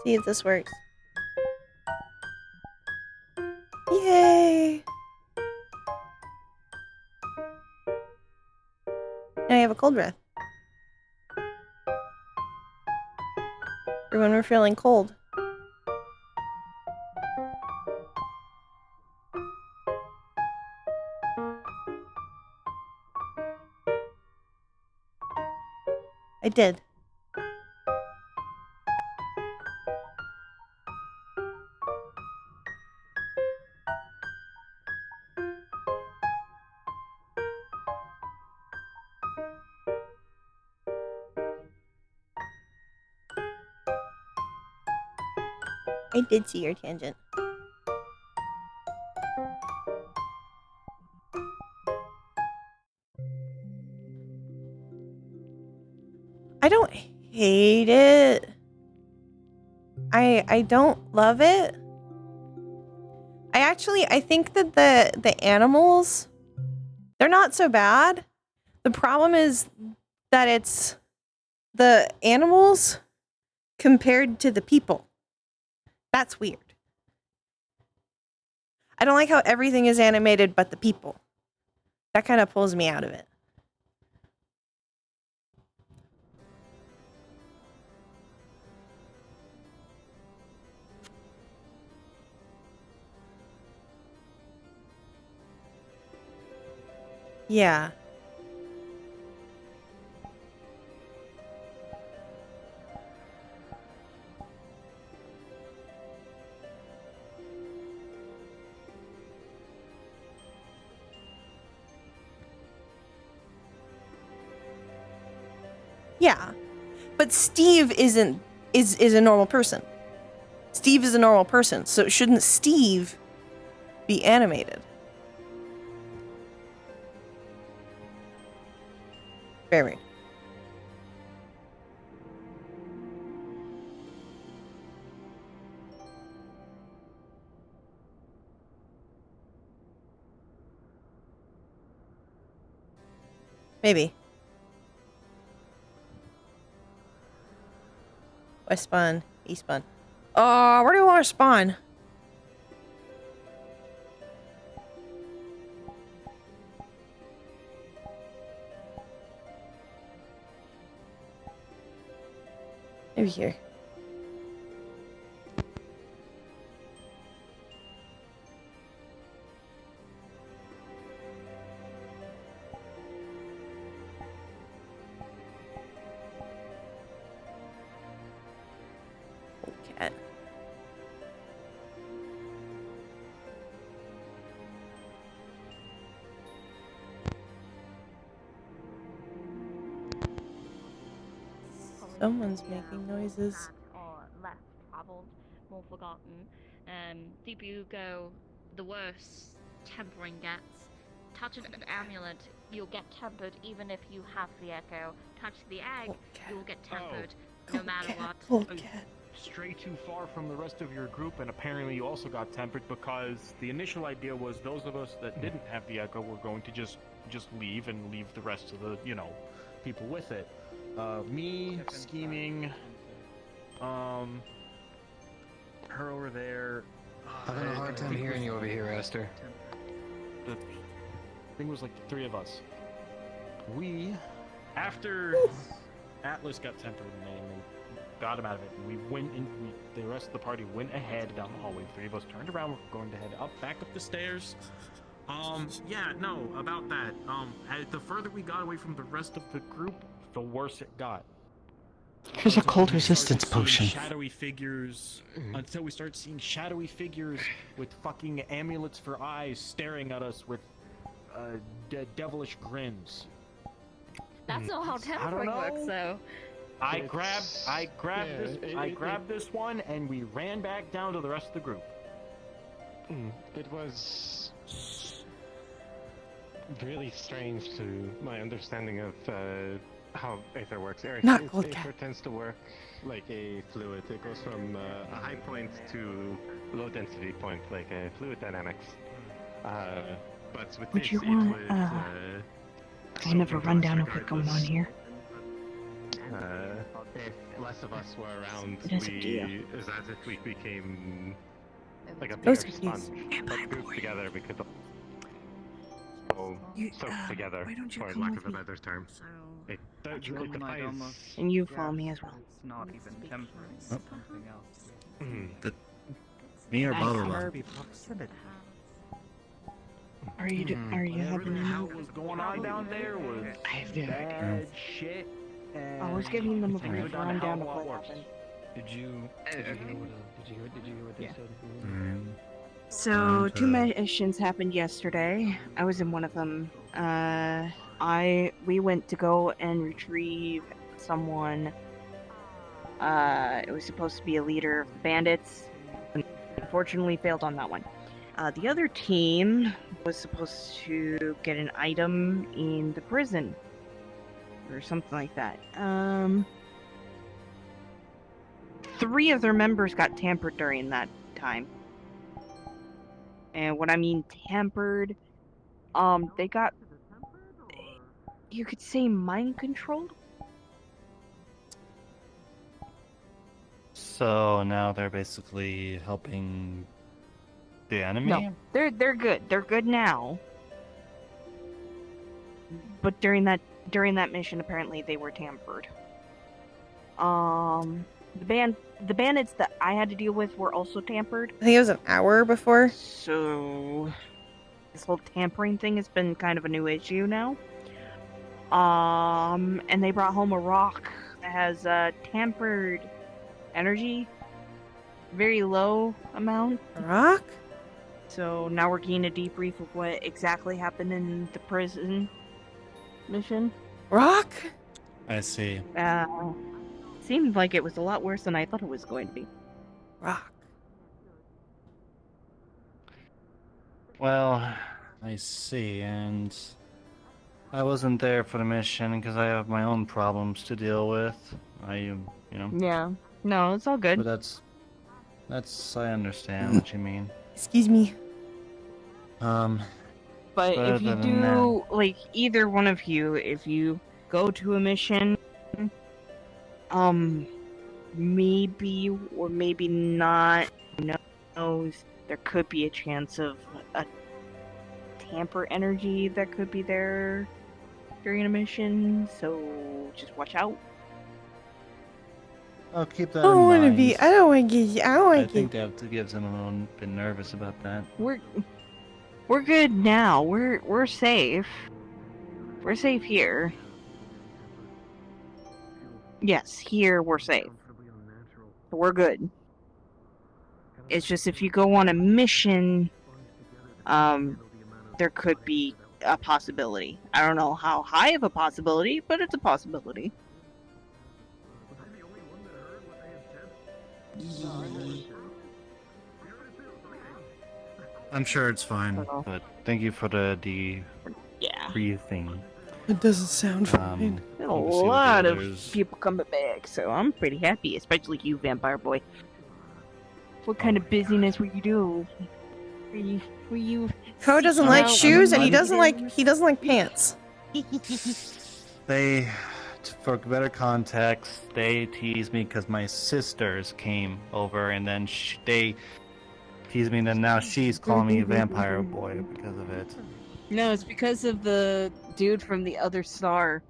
See if this works. Yay! Now I have a cold breath. For when we're feeling cold. I did. I did see your tangent. I don't hate it. I don't love it. I think that the animals, they're not so bad. The problem is that it's the animals compared to the people. That's weird. I don't like how everything is animated but the people. That kind of pulls me out of it. Yeah. Yeah. But Steve is a normal person. Steve is a normal person, so shouldn't Steve be animated? Very. Maybe. West spawn, east spawn. Where do you want to spawn? Maybe here. Cat. Someone's making noises. Or less traveled, more forgotten. Deeper you go, the worse tempering gets. Touch an amulet, you'll get tempered even if you have the echo. Touch the egg, you'll get tempered no matter what. Stray too far from the rest of your group, and apparently you also got tempered because the initial idea was those of us that didn't have the echo were going to just leave and leave the rest of the, people with it. Me, scheming, her over there. Having a hard time hearing you over here, Esther. The thing was like the three of us. After Atlas got tempered and they got him out of it, and we went in, the rest of the party went ahead down the hallway. The three of us turned around, we're going to head back up the stairs. Yeah, no, about that. The further we got away from the rest of the group, the worse it got. Here's a cold resistance potion. Shadowy figures, until we start seeing shadowy figures with fucking amulets for eyes staring at us with devilish grins. That's not how tempering works, though. I grabbed this one, and we ran back down to the rest of the group. It was really strange to my understanding of how Aether works. Not Cold Aether Cat. tends to work like a fluid. It goes from a high point to low density point, like a fluid dynamics. But with Would this, you it want, would kind of a soak into us rundown of what's going on regardless. here? If less of us were around, It is up to you. it's as if we became like a I was bigger confused. sponge, but grouped together we could all soak together, why don't you for come lack with of a me? better term. So, It, Would you it call my defies... almost- And you follow me as well. it's not even temporary, it's Oh. something else. Mhm. Me or Blah, Blah? Be proximity. Are you Whatever having the a hell was going on down there was I have no idea. bad shit. I was giving them a Things brief are done a rundown hell of of a lot what worse. happened. Did you hear what they Yeah. said? So, two missions happened yesterday. I was in one of them. We went to go and retrieve someone. It was supposed to be a leader of the bandits. Unfortunately, failed on that one. The other team was supposed to get an item in the prison, or something like that. Three of their members got tampered during that time. And what I mean tampered, they got, you could say, mind controlled. So now they're basically helping the enemy? No, they're good. They're good now. But during that mission, apparently they were tampered. The bandits that I had to deal with were also tampered. I think it was an hour before. So this whole tampering thing has been kind of a new issue now. And they brought home a rock that has tampered energy, very low amount. Rock? So now we're getting a debrief of what exactly happened in the prison mission. Rock? Uh, I see. Seemed like it was a lot worse than I thought it was going to be. Rock. Well, I see, and I wasn't there for the mission because I have my own problems to deal with. Yeah. No, it's all good. But I understand what you mean. Excuse me. But But if you other than do, like, either one of you, if you go to a mission, maybe or maybe not, who knows, there could be a chance of a tamper energy that could be there during a mission, so just watch out. I'll keep that I don't in want to mind. be. I don't want to get. I don't I want to think get. they have to give them a little bit nervous about that. We're good now. We're safe. We're safe here. Yes, here we're safe. We're good. It's just if you go on a mission, there could be a possibility. I don't know how high of a possibility, but it's a possibility. I'm sure it's fine, Uh-oh. but thank you for the Yeah. debriefing. It doesn't sound fine. A we'll see what the lot of others- people coming back, so I'm pretty happy, especially you, Vampire Boy. What kind of busyness were you doing? Were you Ko doesn't seeking like out shoes, and he doesn't items? like pants. For better context, they teased me because my sisters came over, and then they teased me, and then now she's calling me Vampire Boy because of it. No, it's because of the dude from the other star.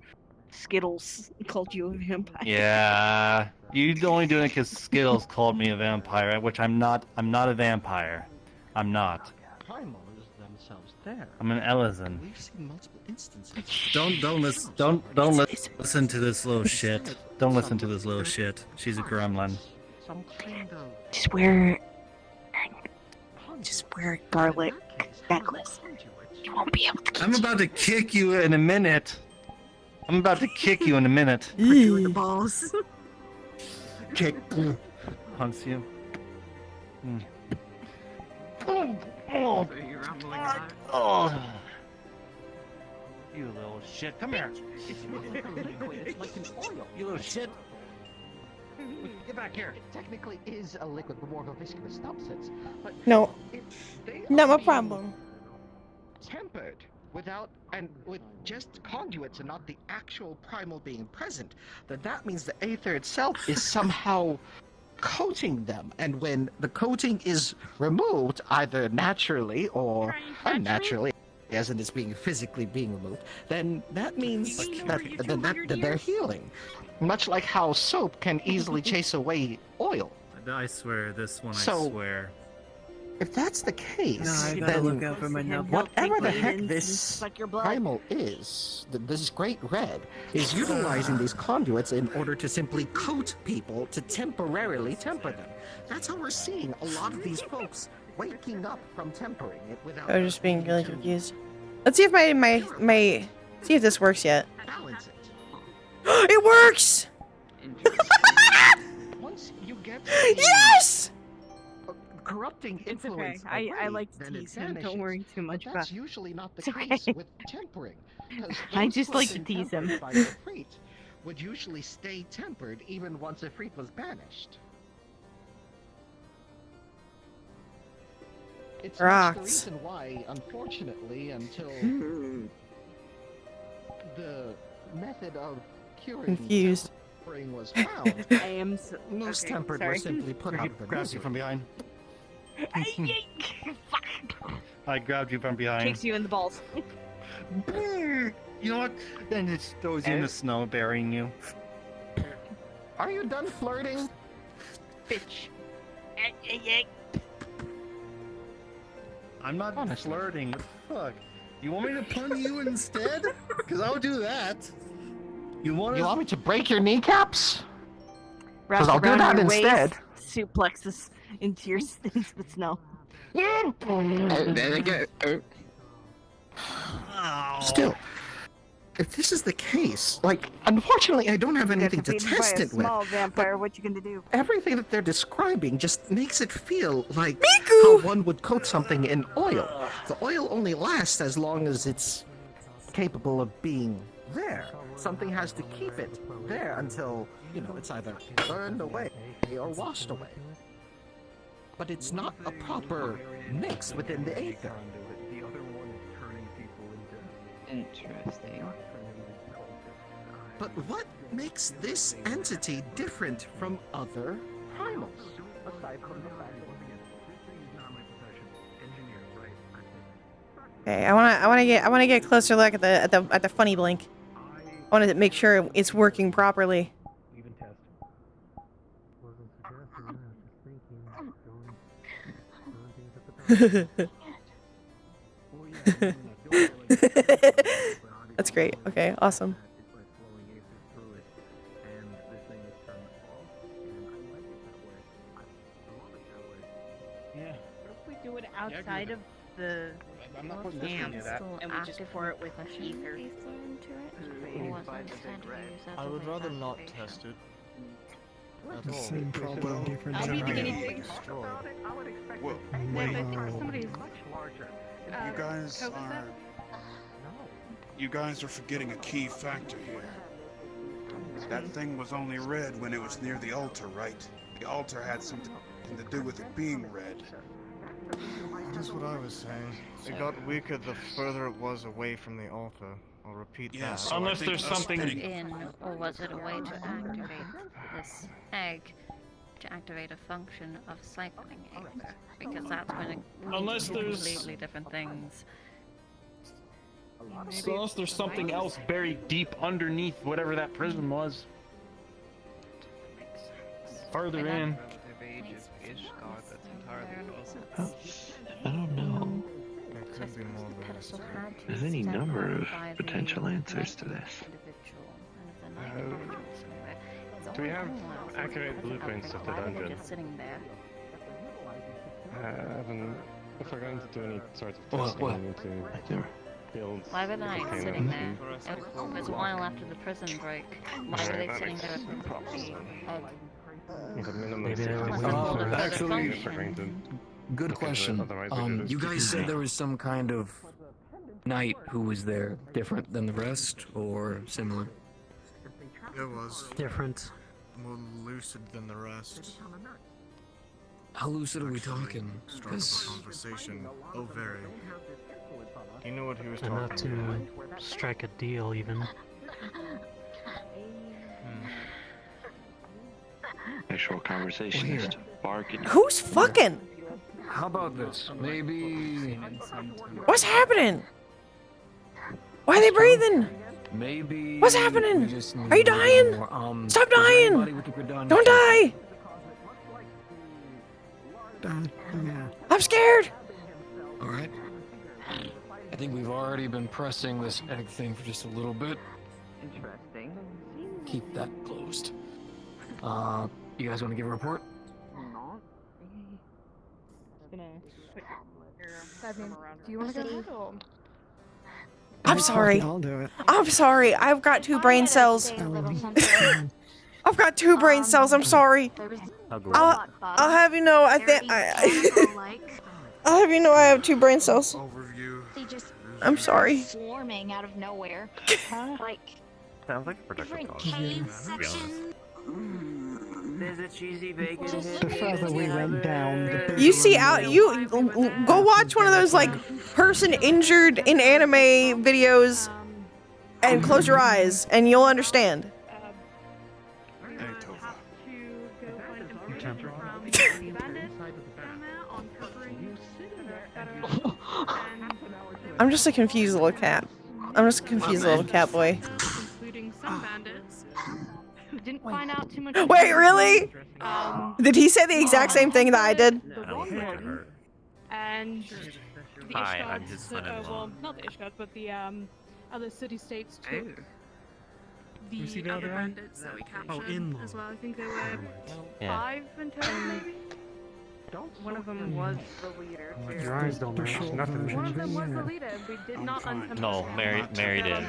Skittles called you a vampire. Yeah, you only doing it because Skittles called me a vampire, which I'm not. I'm not a vampire. I'm not. Primals themselves there. I'm an Ellison. We've seen multiple instances. Don't listen to this little shit. Don't listen to this little shit. She's a gremlin. Some kind of Just wear a garlic necklace. You won't be able to get I'm about to kick you in a minute. I'm about to kick you in a minute. you in the balls. Kick. Punks you. You're rambling on. Oh. You little shit. Come here. It's not like a liquid, it's like an oil. You little shit. Get back here. It technically is a liquid, but more of a viscous substance. But No, they not are my problem. tempered without and with just conduits and not the actual primal being present, then that means the aether itself is somehow coating them, and when the coating is removed, either naturally or unnaturally, as in it's being physically being removed, then that means that they're healing. Much like how soap can easily chase away oil. I swear, this one, So- I swear. If that's the case, No, I gotta then look out for my nub. whatever the heck Demons this suck your blood. primal is, this great red, is utilizing these conduits in order to simply coat people to temporarily temper them. That's how we're seeing a lot of these folks waking up from tempering it without. I was just being really confused. Let's see if my see if this works yet. Balance it. It works! Once you get Yes! corrupting It's okay. influence I away, like to then it tease him. vanishes. Don't worry too much But about that's usually not the It's okay. case with tempering. 'Cause I those just who like have to been tease him. tempered by the Efreet would usually stay tempered even once Efreet was banished. It's much the Rocks. reason why, unfortunately, until the method of curing Confused. tempering was found, I am so... most okay, tempered sorry. were simply put out of their Grabs you misery. from behind. Fuck. I grabbed you from behind. Kicks you in the balls. You know what? Then it just throws you in the snow, burying you. Are you done flirting? Bitch. I'm not Honestly. flirting. What the fuck? You want me to pun you instead? Because I'll do that. You want You to? want me to break your kneecaps? Wraps I'll do around that your instead. Waist, suplexes into your into the snow. There they go. Still, if this is the case, like, unfortunately, I don't have anything to Defeated by test a it with. small vampire. What you gonna do? Everything that they're describing just makes it feel like Miku! how one would coat something in oil. The oil only lasts as long as it's capable of being there. Something has to keep it there until, it's either burned away or washed away. But it's not a proper mix within the aether. Interesting. But what makes this entity different from other primals? Aside from the fact Okay, I wanna get a closer look at the funny blink. I want to make sure it's working properly. Even test. Wasn't suggesting that, just thinking. That's great. Okay, awesome. Yeah. What if we do it outside of the I'm not putting this in camp near that. and we just pour it with ether? I would rather not test it. At all. Same problem, different I'll be the genre. guinea pig. Destroyed. Whoa, No, wait. but I think somebody's You guys are. You guys are forgetting a key factor here. That thing was only red when it was near the altar, right? The altar had something to do with it being red. That's what I was saying. It got weaker the further it was away from the altar. I'll repeat Yeah, that. so I Unless think there's us something- getting- In, or was it a way to activate this egg to activate a function of cycling eggs? Because that's when it Unless there's- completely different things. So unless there's something else buried deep underneath whatever that prism was. Further in. I don't know. It could be more of a mystery. There's any number of potential answers to this. Do we have accurate blueprints of the dungeon? Just sitting there. Evan, if we're going to do any sort of testing, we need to build. Why were they a kind sitting of- there? It was a while after the prison break. Why were they That sitting makes there with the egg? With a minimum Maybe they were safety waiting margin for it. if we're going to Good look into it, question. otherwise we could just You guys said there was some kind of Knight who was there different than the rest, or similar? It was Different. more lucid than the rest. How lucid are we Actually, talking? Struck up 'Cause- a conversation. Oh, very. He knew what he was Enough talking about. to strike a deal, even. Actual conversation is to bargain. Who's fucking? How about this? Maybe. What's happening? Why are they breathing? Maybe. What's happening? we just need Are you a little dying? more, Stop is there dying! anybody with the Gridania Don't key? die! Yeah. I'm scared. All right. I think we've already been pressing this egg thing for just a little bit. Interesting. Keep that closed. You guys want to give a report? Do you want to go ahead or? I'm sorry. I'll do it. I'm sorry. I've got 2 brain cells. I've got 2 brain cells. I'm sorry. I'll have you know. I think I'll have you know I have 2 brain cells. Overview. They just I'm sorry. swarming out of nowhere. Like Sounds like a productive different cause. cave To be honest. sections. There's a cheesy bacon. The further we went down, the bigger You see the out. nail. You go watch one of those like person injured in anime videos, and close your eyes, and you'll understand. Hey, Tova. I'm just a confused little cat. I'm just a confused little cat boy. Including some bandits. Didn't find out too much. Wait, really? Did he say the exact same thing that I did? The wrong one. And the Hi, I'm Ishgards, his son-in-law. well, not the Ishgards, but the other city-states took Who's he the the other other one? bandits that we captured Oh, in-law. as well. I think there were Yeah. 5 in total, maybe? One of them was the leader. too. Your eyes don't match. Nothing. One of them was the leader. We did not untemper. No, Mary didn't.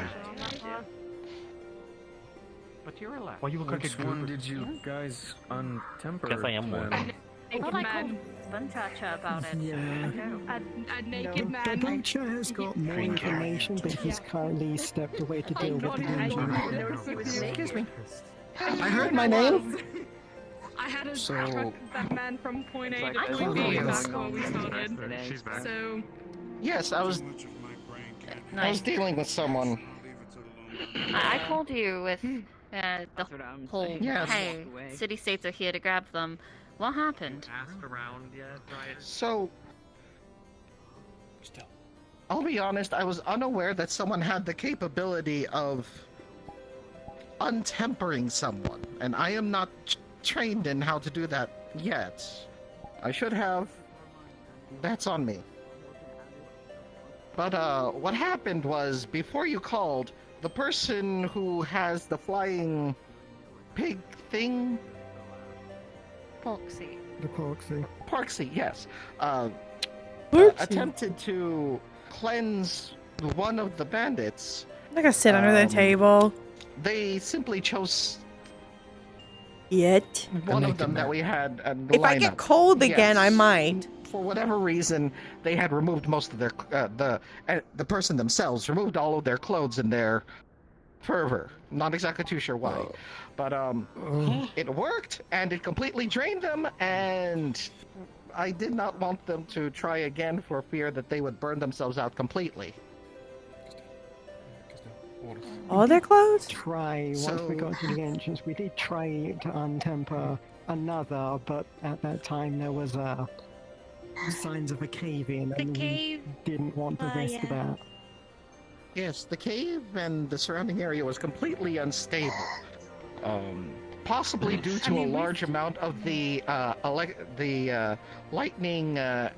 But you're allowed. Well, you look like Which a one goober. did you guys untemper? Guess I am one. then? I thought I called Bunchacha about it. Yeah. A naked man. Butcher has got more Green cat. information, but he's kindly stepped away to deal with the injury. Excuse me. I heard my name. I had to So- track that man from point A to I point called B you. back when we started. She's back. So Yes, I was Much of my brain can't Nice. dealing with someone. leave it to the lone I called you with the That's what I'm whole, saying. Yes. hey, city-states are here to grab them. What happened? Asked around yet, right? So, I'll be honest, I was unaware that someone had the capability of untempering someone, and I am not trained in how to do that yet. I should have. That's on me. But, what happened was, before you called, the person who has the flying pig thing, Foxy. The proxy. Parksy, yes, Oopsie. attempted to cleanse one of the bandits. I'm not gonna sit under the Um, table. They simply chose Yet. one of them that we had in the If I get lineup. cold again, I Yes. might. For whatever reason, they had removed most of their the person themselves removed all of their clothes in their fervor. Not exactly too sure why, but it worked and it completely drained them. And I did not want them to try again for fear that they would burn themselves out completely. All their clothes? Try, once we got to the entrance, we did try to untemper another, but at that time there was signs of a cave-in, the and cave. we didn't want to risk yeah. that. Yes, the cave and the surrounding area was completely unstable. Possibly due to a large amount of the lightning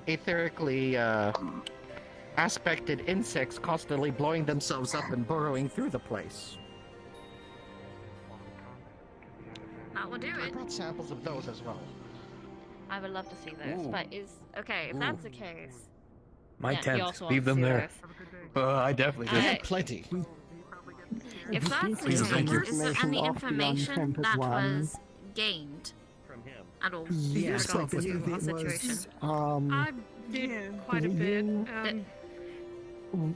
etherically aspected insects constantly blowing themselves up and burrowing through the place. That will do I it. brought samples of those as well. I would love to see those, Ooh. but okay, if that's the case. My yeah, you tent. also want Leave to them see there. those. I definitely I did. had plenty. If that's the Please, case, thank you. is there any information Untempered that one. was gained From him. at all Yes, I regarding this believe whole it situation? was, I did quite a bit. you-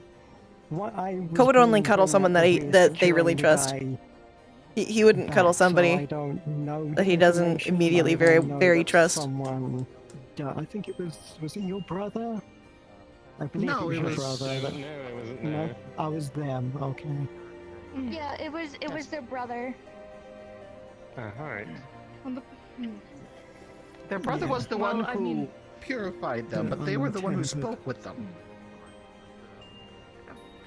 What I was Ko would only being cuddle brought someone up that with they really during trust. the He wouldn't day cuddle back, so I somebody don't know that the he doesn't information, immediately but I very know very that trust. Someone, I think it was it your brother? I believe No, it it was was- your brother. No, it wasn't. No, I was them. Okay. Yeah, it was their brother. Alright. Their brother was the Well, one I who mean- purified them, but they were the one who spoke with them.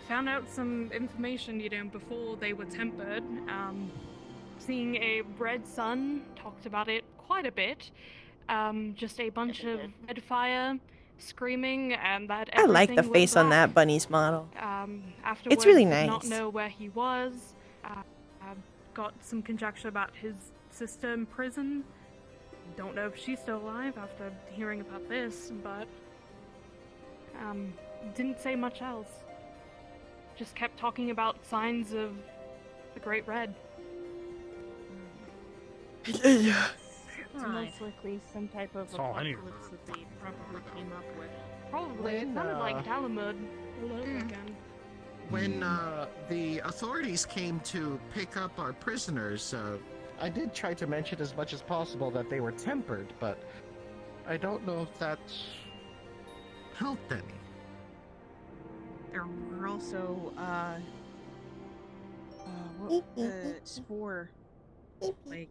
Found out some information, before they were tempered. Seeing a red sun, talked about it quite a bit. Just a bunch of red fire, screaming, and that I like the everything went face on black. that bunny's model. Afterwards, It's really did not nice. know where he was. Got some conjecture about his sister in prison. Don't know if she's still alive after hearing about this, but didn't say much else. Just kept talking about signs of the Great Red. It's most likely some type of That's all I need. apocalypse that they probably came up with. Probably. It When, sounded like Talamud all over again. When the authorities came to pick up our prisoners, I did try to mention as much as possible that they were tempered, but I don't know if that helped any. There were also, what the spore, like...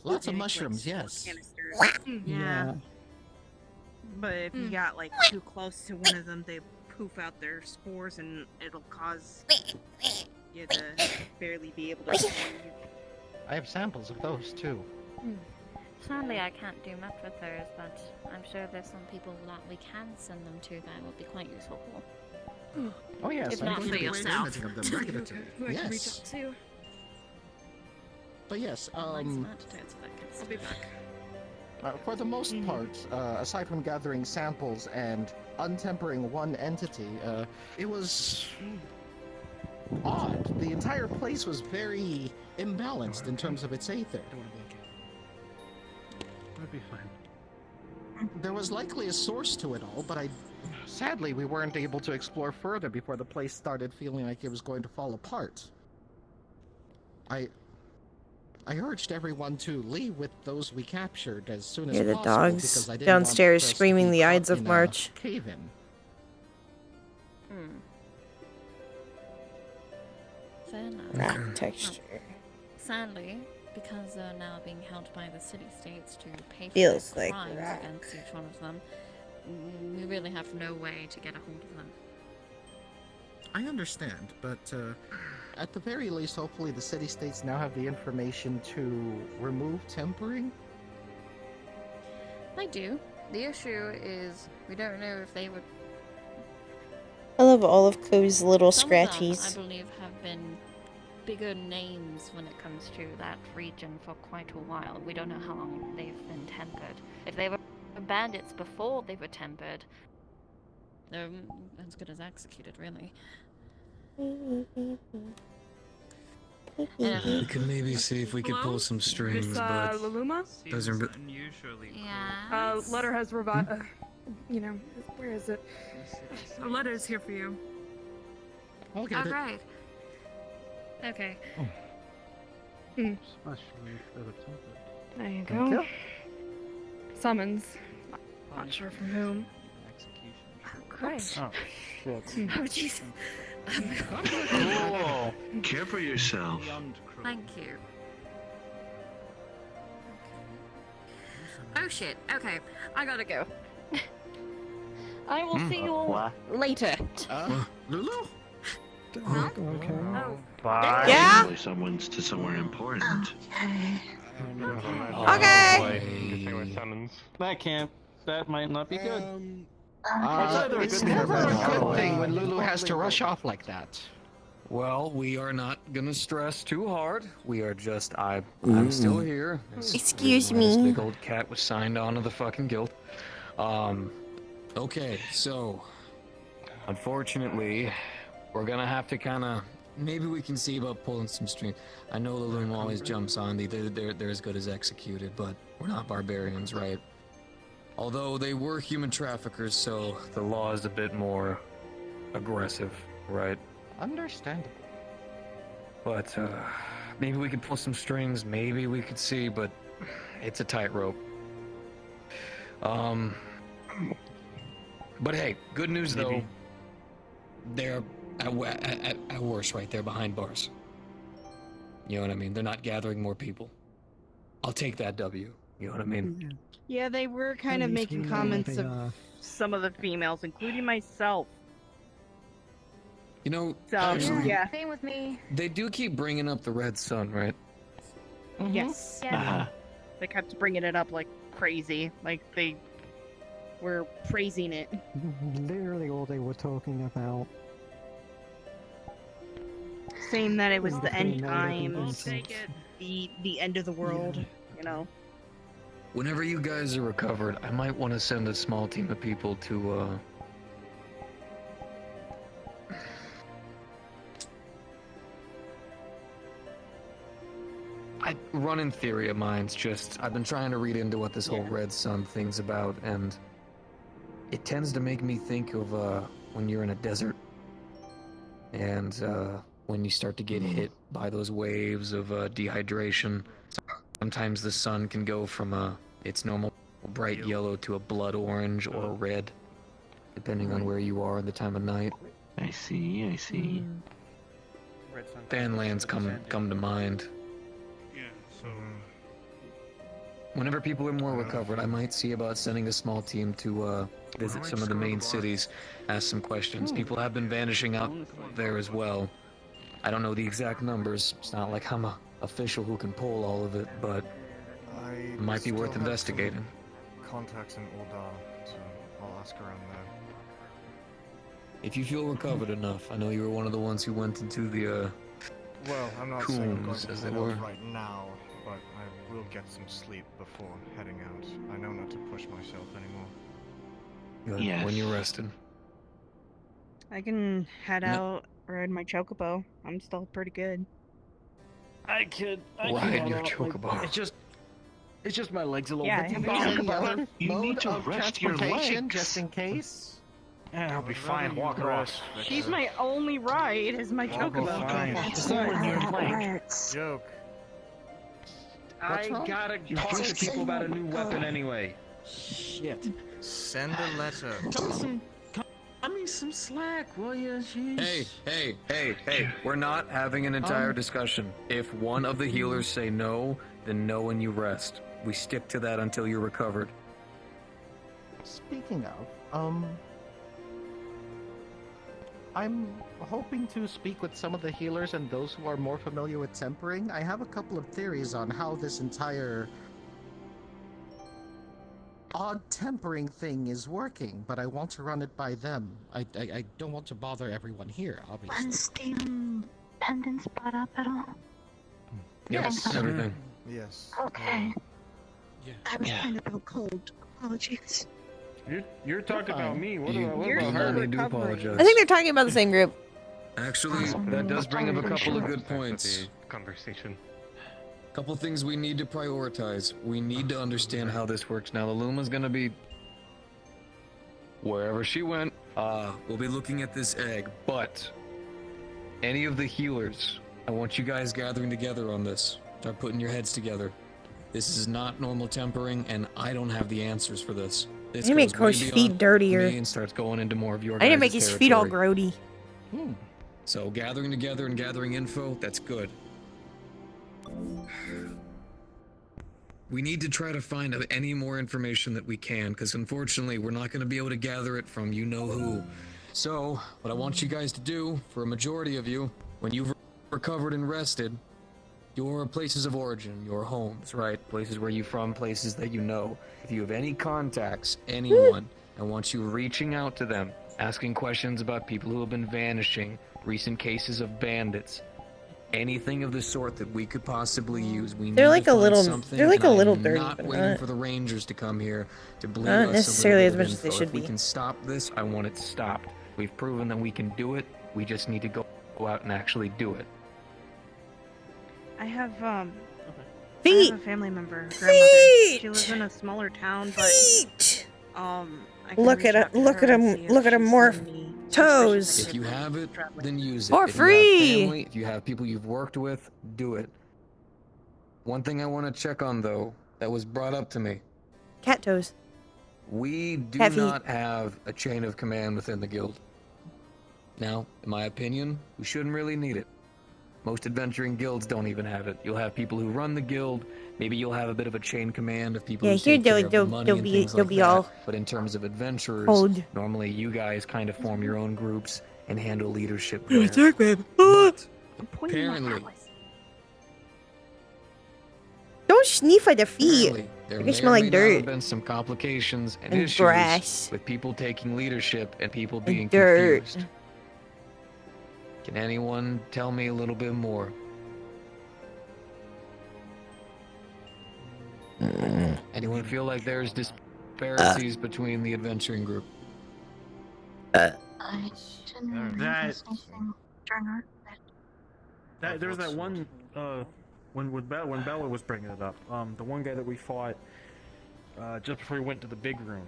Lots of organic, mushrooms, spore yes. canisters. Yeah. But if you got, like, too close to one of them, they poof out their spores and it'll cause you to barely be able to breathe. I have samples of those, too. Sadly, I can't do much with those, but I'm sure there's some people that we can send them to that would be quite useful for. Oh yes, If I'm not going for to be yourself. experimenting of them regularly. Who I can reach Yes. out to. But yes, Mine's smart to do it, so that can I'll be back. for the most part, aside from gathering samples and untempering one entity, it was odd. The entire place was very imbalanced in terms of its aether. It'll be fine. There was likely a source to it all, but sadly, we weren't able to explore further before the place started feeling like it was going to fall apart. I urged everyone to leave with those we captured as soon as Hear the possible dogs because I didn't downstairs want us to screaming be the caught Ides of in a March. Cave-in. Fair enough. Rock texture. Sadly, because they're now being held by the city-states to pay for Feels their like crimes rock. against each one of them, we really have no way to get a hold of them. I understand, but at the very least, hopefully the city-states now have the information to remove tempering. I do. The issue is we don't know if they would. I love all of Ko's little Some of them, scratchies. I believe, have been bigger names when it comes to that region for quite a while. We don't know how long they've been tempered. If they were bandits before they were tempered, they're as good as executed, really. We could maybe see if we could pull some strings, Miss but Luluma? those are. Unusually. Yeah. Letter has revived. Where is it? A letter is here for you. I'll get Oh, it. great. Okay. Especially for the template. There you Thank go. you. Summons. Not sure from whom. Great. Oh, shit. Oh, jeez. Cool. Care for yourself. Thank you. Oh shit. Okay, I gotta go. I will see you all later. Lulu? Huh? Okay. Oh. Bye. Yeah? Probably someone's to somewhere important. Okay. That might not be good. It's never a good thing when Lulu has to rush off like that. Well, we are not gonna stress too hard. We are just I'm still here. Excuse This me. big old cat was signed on to the fucking guild. Okay, so unfortunately, we're gonna have to kind of. Maybe we can see about pulling some strings. I know the loon always jumps on the. They're as good as executed, but we're not barbarians, right? Although they were human traffickers, so The law is a bit more aggressive, right? Understandable. But maybe we could pull some strings, maybe we could see, but it's a tightrope. But hey, good news though. They're at worst right there behind bars. You know what I mean? They're not gathering more people. I'll take that W. You know what I mean? Yeah, they were kind At of least we making know comments they of are. some of the females, including myself. You know, So, actually, yeah. Same with me. they do keep bringing up the red sun, right? Yes. Yeah. They kept bringing it up like crazy. Like they were praising it. Literally all they were talking about. Saying that it was In the end between all the times, incidents. the end of the world, you know. Whenever you guys are recovered, I might want to send a small team of people to, I run in theory of mine's just, I've been trying to read into what this whole red sun thing's about, and it tends to make me think of, when you're in a desert, and, when you start to get hit by those waves of, dehydration. Sometimes the sun can go from, its normal bright yellow to a blood orange or a red, depending on where you are and the time of night. I see, I see. Banlands come to mind. Yeah, so Whenever people are more recovered, I might see about sending a small team to visit some of the main cities, ask some questions. People have been vanishing out there as well. I don't know the exact numbers. It's not like I'm a official who can poll all of it, but it might be worth still have some investigating. Contacts in Koh-ld, so I'll ask around there. If you feel recovered enough, I know you were one of the ones who went into the Well, I'm not saying I'm going coons, to as head it out were. right now, but I will get some sleep before heading out. I know not to push myself anymore. Good. Yes. When you're rested. I can head No. out, ride my chocobo. I'm still pretty good. I could Ride your chocobo. It's just my legs a little Yeah, bit. I Do have you a have any chocobo. other You mode need to of rest your transportation, legs. just in case? Yeah, I'll be fine. Walk her off. She's my only ride, is my I'll go chocobo. fine. Joke. I wrong? gotta You talk to just people said about a you new would weapon go. anyway. Shit. Send a letter. Cut me some slack, will you? Jeez. Hey, we're not having an entire discussion. If one of the healers say no, then no and you rest. We stick to that until you're recovered. Speaking of, I'm hoping to speak with some of the healers and those who are more familiar with tempering. I have a couple of theories on how this entire odd tempering thing is working, but I want to run it by them. I don't want to bother everyone here, obviously. Was the pendants brought up at all? Yes, everything. Yes. Okay. I was Yeah. kind of out cold. Apologies. You're talking about me. What You about You're her? still no need to recovering. apologize. I think they're talking about the same group. Actually, that does bring up a couple of good Back to points. the conversation. Couple things we need to prioritize. We need to understand how this works. Now, the Luma's gonna be wherever she went. We'll be looking at this egg, but any of the healers, I want you guys gathering together on this. Start putting your heads together. This is not normal tempering, and I don't have the answers for this. This You make goes way Ko's beyond feet dirtier. me and starts going into more of your I need to guys' make his feet all territory. grody. So gathering together and gathering info, that's good. We need to try to find any more information that we can, because unfortunately we're not going to be able to gather it from you-know-who. So, what I want you guys to do, for a majority of you, when you've recovered and rested, your places of origin, your homes, right? Places where you're from, places that you know. If you have any contacts, anyone, I want you reaching out to them, asking questions about people who have been vanishing, recent cases of bandits, anything of the sort that we could possibly use. We They're need like to a find little- something, they're like and a little I'm dirty, not but waiting not- for the Rangers to come here to bleed Not us necessarily a as little much as bit they of should info. If we be. can stop this, I want it stopped. We've proven that we can do it. We just need to go out and actually do it. I have Feet. I have a family member, grandmother. Feet. She lives in a smaller town, but Feet. I can Look reach at out to him! Look at her him! and see if Look at him she's morph! seen any Toes. If you have it, then use it. For if free. You have family, if you have people you've worked with, do it. One thing I want to check on, though, that was brought up to me. Cat toes. We do Heavy. not have a chain of command within the guild. Now, in my opinion, we shouldn't really need it. Most adventuring guilds don't even have it. You'll have people who run the guild. Maybe you'll have a bit of a chain command of people Yeah, who here take care of the they'll money and be things like that. all But in terms of adventurers, Koh-ld. normally you guys kind of form your own groups and handle leadership Yeah, there. exactly. But apparently, Don't sniff at the feet. apparently, there They may smell or like may not dirt. have been some complications and And issues grass. with people taking leadership and people being And dirt. confused. Can anyone tell me a little bit more? Anyone feel like there's disparities between the adventuring group? I didn't really That- notice anything during our There was that one when Bella was bringing it up. The one guy that we fought just before we went to the big room.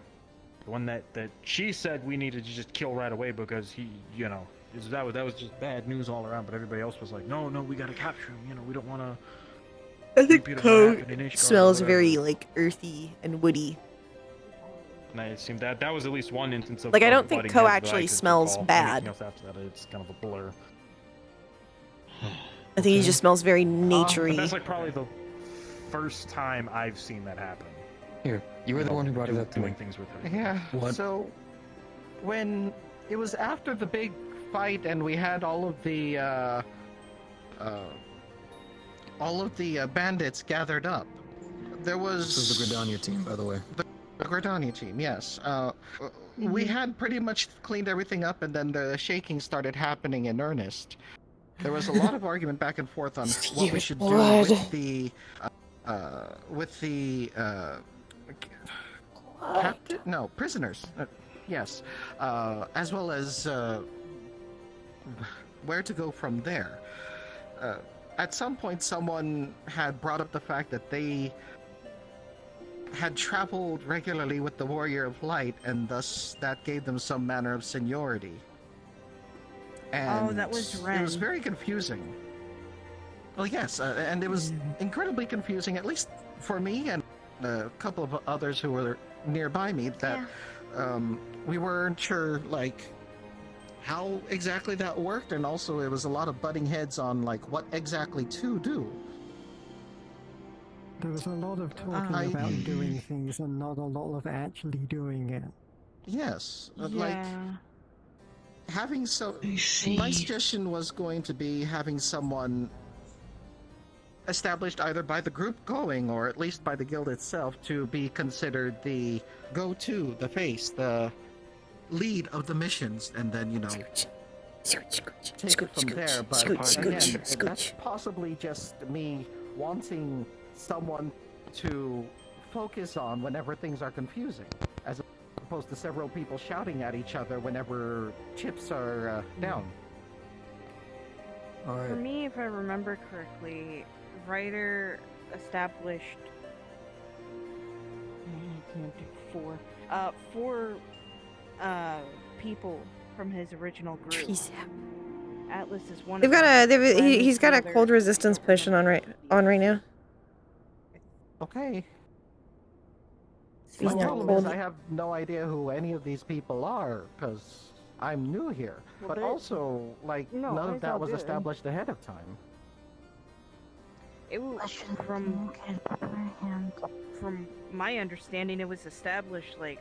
The one that she said we needed to just kill right away because he, you know, that was just bad news all around. But everybody else was like, no, we gotta capture him. You know, we don't want to. I think Koh smells very like earthy and woody. And it seemed that was at least one instance of Like, I of don't think butting Koh heads that I actually could smells recall. bad. Anything else after that, it's kind of a blur. I think he just smells very But naturey. that's like probably the first time I've seen that happen. Here, you were the one who brought it up to me. Doing things with her. Yeah. What? So, when it was after the big fight and we had all of the bandits gathered up, there was. This is the Gridania team, by the way. The Gridania team, yes. We had pretty much cleaned everything up, and then the shaking started happening in earnest. There was a lot of argument back and forth on what we should do with the captive? No, prisoners. Yes, as well as where to go from there. At some point, someone had brought up the fact that they had traveled regularly with the Warrior of Light, and thus that gave them some manner of seniority. And that was it was Ren. very confusing. Well, yes, and it was incredibly confusing, at least for me and a couple of others who were nearby me, that we weren't sure, like, how exactly that worked, and also it was a lot of butting heads on, like, what exactly to do. There was a lot of talking about doing things and not a lot of actually doing it. Yes, like, having my suggestion was going to be having someone established either by the group going or at least by the guild itself to be considered the go-to, the face, the lead of the missions, and then, you know, take it from there. But again, that's possibly just me wanting someone to focus on whenever things are confusing, as opposed to several people shouting at each other whenever chips are down. For me, if I remember correctly, Ryder established four people from his original group. Atlas is one. They've got he's got a cold resistance potion on right now. Okay. He's My not problem cold. is I have no idea who any of these people are, because I'm new here. Well, But they- also, like, No, none of it's that all was good. established ahead of time. It was from my understanding, it was established like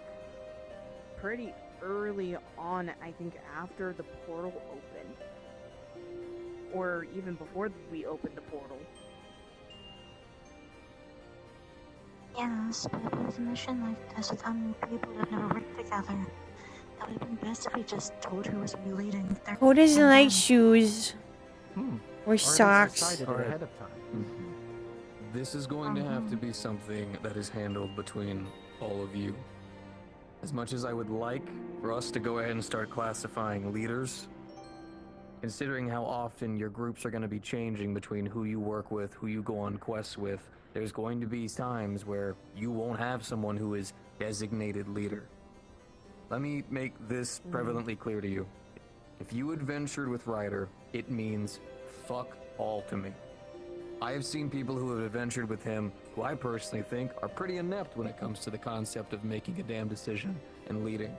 pretty early on. I think after the portal opened, or even before we opened the portal. Yes, but if it was a mission like this with how many people that never worked together, it would have been best if we just told who was to be leading. Who doesn't like shoes or Or it was socks? decided Alright. ahead of time. This is going to have to be something that is handled between all of you. As much as I would like for us to go ahead and start classifying leaders, considering how often your groups are going to be changing between who you work with, who you go on quests with, there's going to be times where you won't have someone who is designated leader. Let me make this prevalently clear to you. If you adventured with Ryder, it means fuck all to me. I have seen people who have adventured with him who I personally think are pretty inept when it comes to the concept of making a damn decision and leading.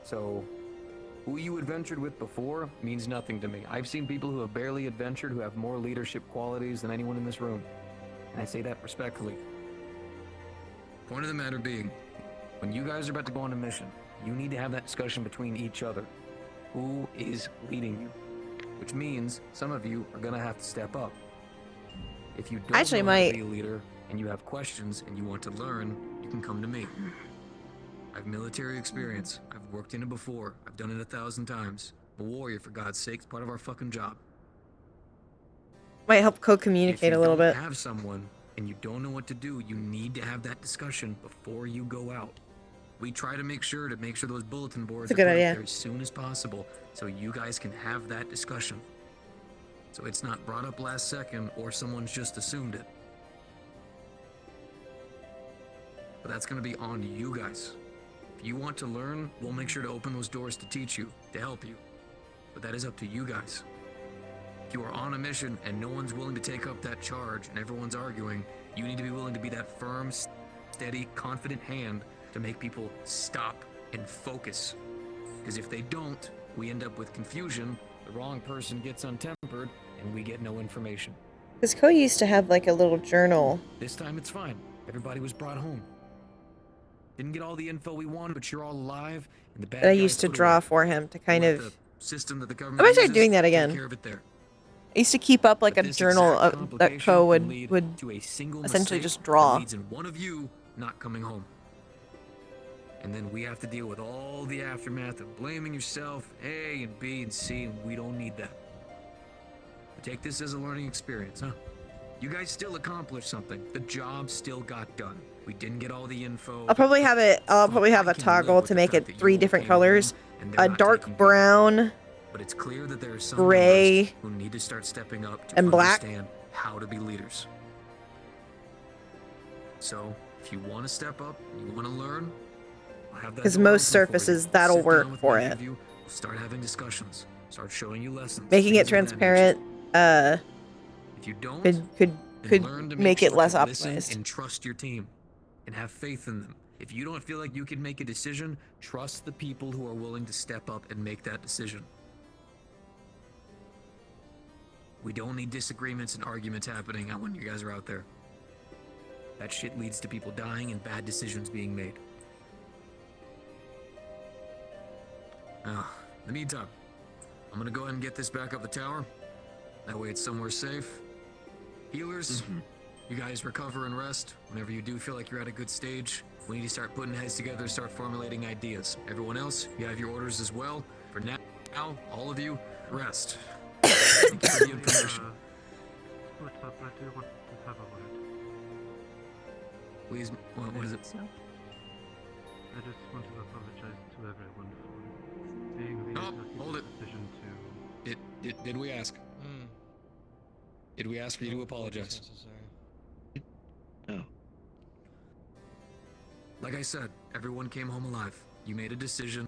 So, who you adventured with before means nothing to me. I've seen people who have barely adventured who have more leadership qualities than anyone in this room. And I say that respectfully. Point of the matter being, when you guys are about to go on a mission, you need to have that discussion between each other. Who is leading you? Which means some of you are gonna have to step up. If you don't Actually, know how my- to be a leader and you have questions and you want to learn, you can come to me. I have military experience. I've worked in it before. I've done it 1,000 times. I'm a warrior, for God's sake. It's part of our fucking job. Might help If co-communicate you a little don't bit. have someone and you don't know what to do, you need to have that discussion before you go out. We try to make sure those bulletin boards That's a are good put idea. up there as soon as possible so you guys can have that discussion. So it's not brought up last second or someone's just assumed it. But that's going to be on you guys. If you want to learn, we'll make sure to open those doors to teach you, to help you. But that is up to you guys. If you are on a mission and no one's willing to take up that charge and everyone's arguing, you need to be willing to be that firm, steady, confident hand to make people stop and focus. Because if they don't, we end up with confusion, the wrong person gets untempered, and we get no information. Because Ko used to have like a little journal. This time it's fine. Everybody was brought home. Didn't get all the info we wanted, but you're all alive, and the bad That I guys used to put draw away. for him to kind Let of. the system that the I government might start uses doing that take again. care of it there. I used to keep up like But a this journal exact that complication Ko can lead would to a single essentially mistake just that draw. leads in one of you not coming home. And then we have to deal with all the aftermath of blaming yourself, A and B and C, and we don't need that. But take this as a learning experience, huh? You guys still accomplished something. The job still got done. We didn't get all the info. I'll probably have it. I'll probably have a toggle to make it 3 different colors: a dark brown, But it's clear that there are some gray, members who need to start stepping up to and black. understand how to be leaders. So, if you want to step up, you want to learn, I'll have that Because door most open for you. surfaces that'll Sit work down with for many it. of you, we'll start having discussions, start showing you lessons, Making it things of that transparent. nature. If you don't, Could then learn to make it sure less to listen optimized. and trust your team and have faith in them. If you don't feel like you can make a decision, trust the people who are willing to step up and make that decision. We don't need disagreements and arguments happening when you guys are out there. That shit leads to people dying and bad decisions being made. Now, in the meantime, I'm gonna go ahead and get this back up the tower. That way it's somewhere safe. Healers, you guys recover and rest. Whenever you do feel like you're at a good stage, we need to start putting heads together, start formulating ideas. Everyone else, you have your orders as well. For now, all of you, rest. Thank you for the information. Please, what is it? I just want to apologize to everyone for being the hold it. decision to... Did we ask? Did we ask for you to apologize? No. Like I said, everyone came home alive. You made a decision.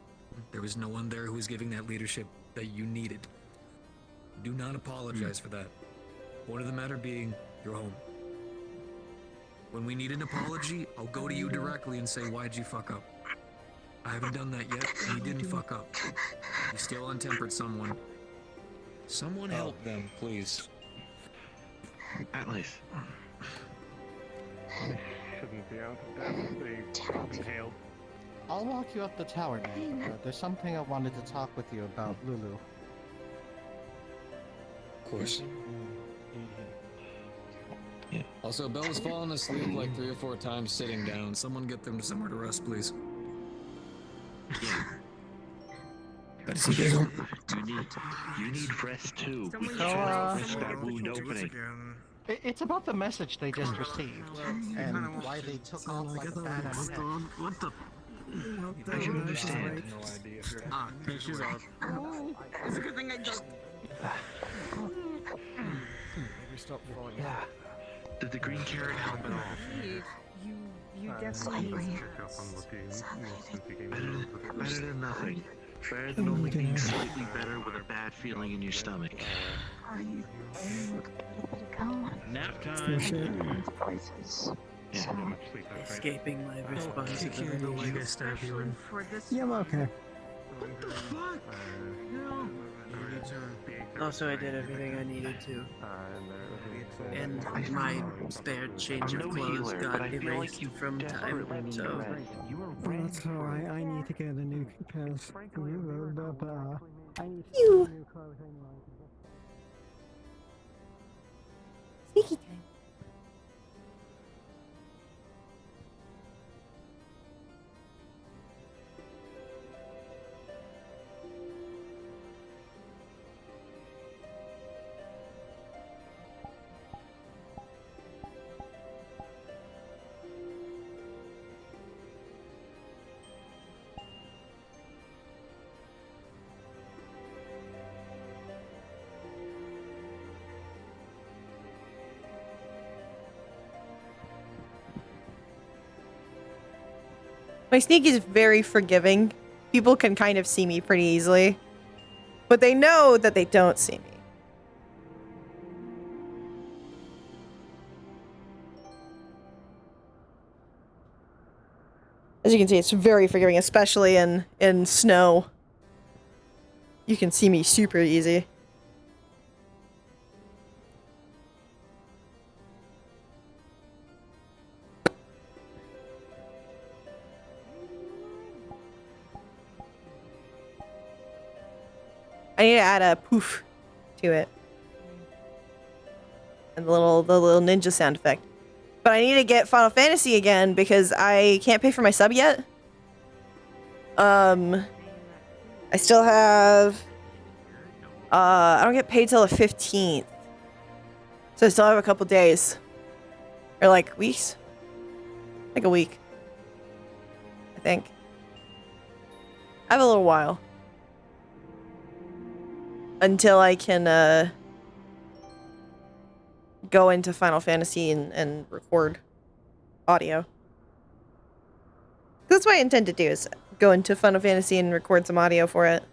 There was no one there who was giving that leadership that you needed. Do not apologize for that. Point of the matter being, you're home. When we need an apology, I'll go to you directly and say, why'd you fuck up? I haven't done that yet, and you didn't fuck up. You still untempered someone. Someone help them, please. At least. Shouldn't be out of death. They hailed. I'll walk you up the tower now. There's something I wanted to talk with you about, Lulu. Of course. Also, Bella's fallen asleep like 3 or 4 times sitting down. Someone get them to somewhere to rest, please. But see, you need rest too. We can't risk that wound opening. It's about the message they just received, and why they took off like a bad What the? I should understand. No idea. She's off. It's a good thing I just. Maybe stop falling. Did the green carrot help at all? You definitely Better than nothing. Better than only being slightly better with a bad feeling in your stomach. Are you ready to go? Nap For sure. Places. Yeah, So, I'm asleep. Escaping my responsibility. Yeah, I'm okay. What the fuck? No. Also, I did everything I needed to. And my spare change I'm of no clothes healer, but got I feel erased like you from time, desperately need so... rest. You were Well, that's alright. I need to get a new pair of I need to You. get new clothes anyway. Sneaky time. My sneak is very forgiving. People can kind of see me pretty easily. But they know that they don't see me. As you can see, it's very forgiving, especially in snow. You can see me super easy. I need to add a poof to it. And the little ninja sound effect. But I need to get Final Fantasy again because I can't pay for my sub yet. I still have I don't get paid till the 15th. So I still have a couple days. Or like weeks. Like a week. I think. I have a little while. Until I can go into Final Fantasy and record audio. That's what I intend to do, is go into Final Fantasy and record some audio for it.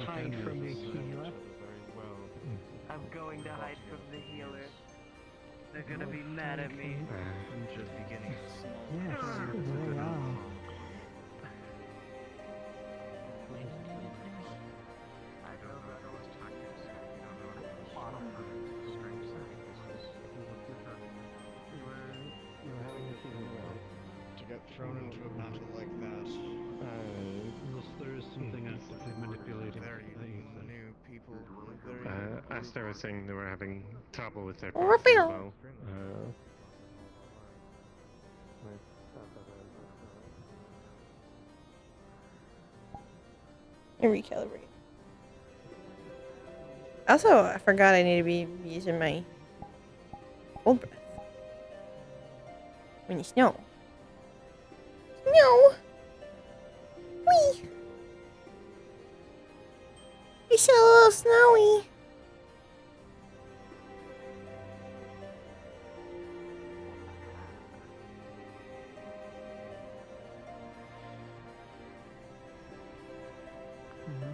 Hide from the healer. I'm going to hide from the healer. They're gonna be mad at me. I'm just beginning Yes, they are. To get thrown into a battle like that. Unless there is something actively manipulating Very the new people. Very As they were saying, they were having trouble with their Repeal. proxy as well. And recalibrate. Also, I forgot I need to be using my cold breath. When you snow. Snow! Wee! It's a little snowy.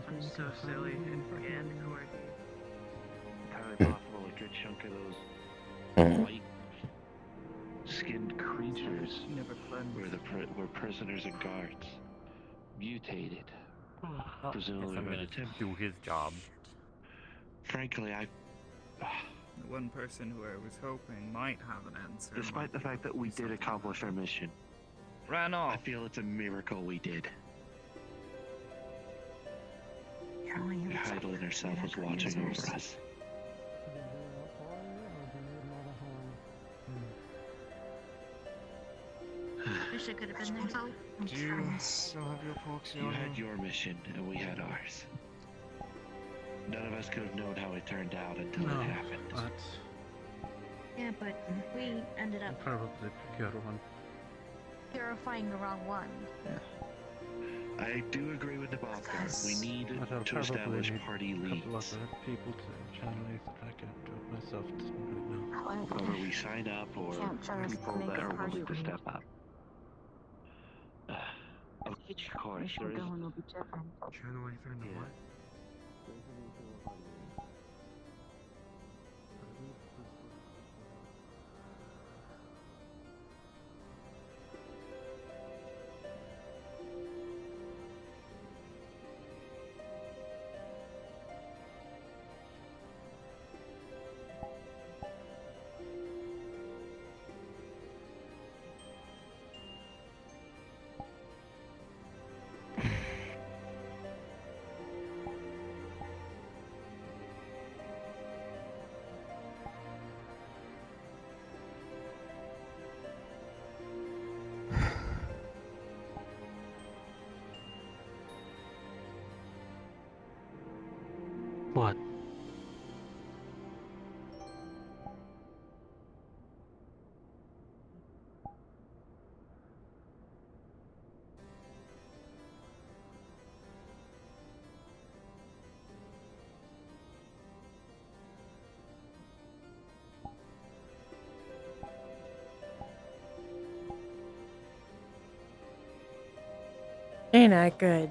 I'm so silly and quirky. Entirely possible a good chunk of those white skinned creatures were prisoners and guards. Mutated. Presumably by the temp. Do his job. Frankly, The one person who I was hoping might have an answer. despite the fact that we did accomplish our mission, Ran I off. feel it's a miracle we did. Heidelin herself was watching over us. Wish I could have been there. Do you still have your proxy You on? had your mission, and we had ours. None of us could have known how it turned out until No, it happened. but Yeah, but we ended I'll up probably procure one. purifying the wrong one. I do agree with the Bobcat. We need But I'll to probably establish need party a couple leads. of people to channel it. I can't do it myself right now. Whether we sign up or Can't just people make that a are party willing to lead. step up. Of course, Each there is. going will be different. Channel ether into what? What? Ain't that good?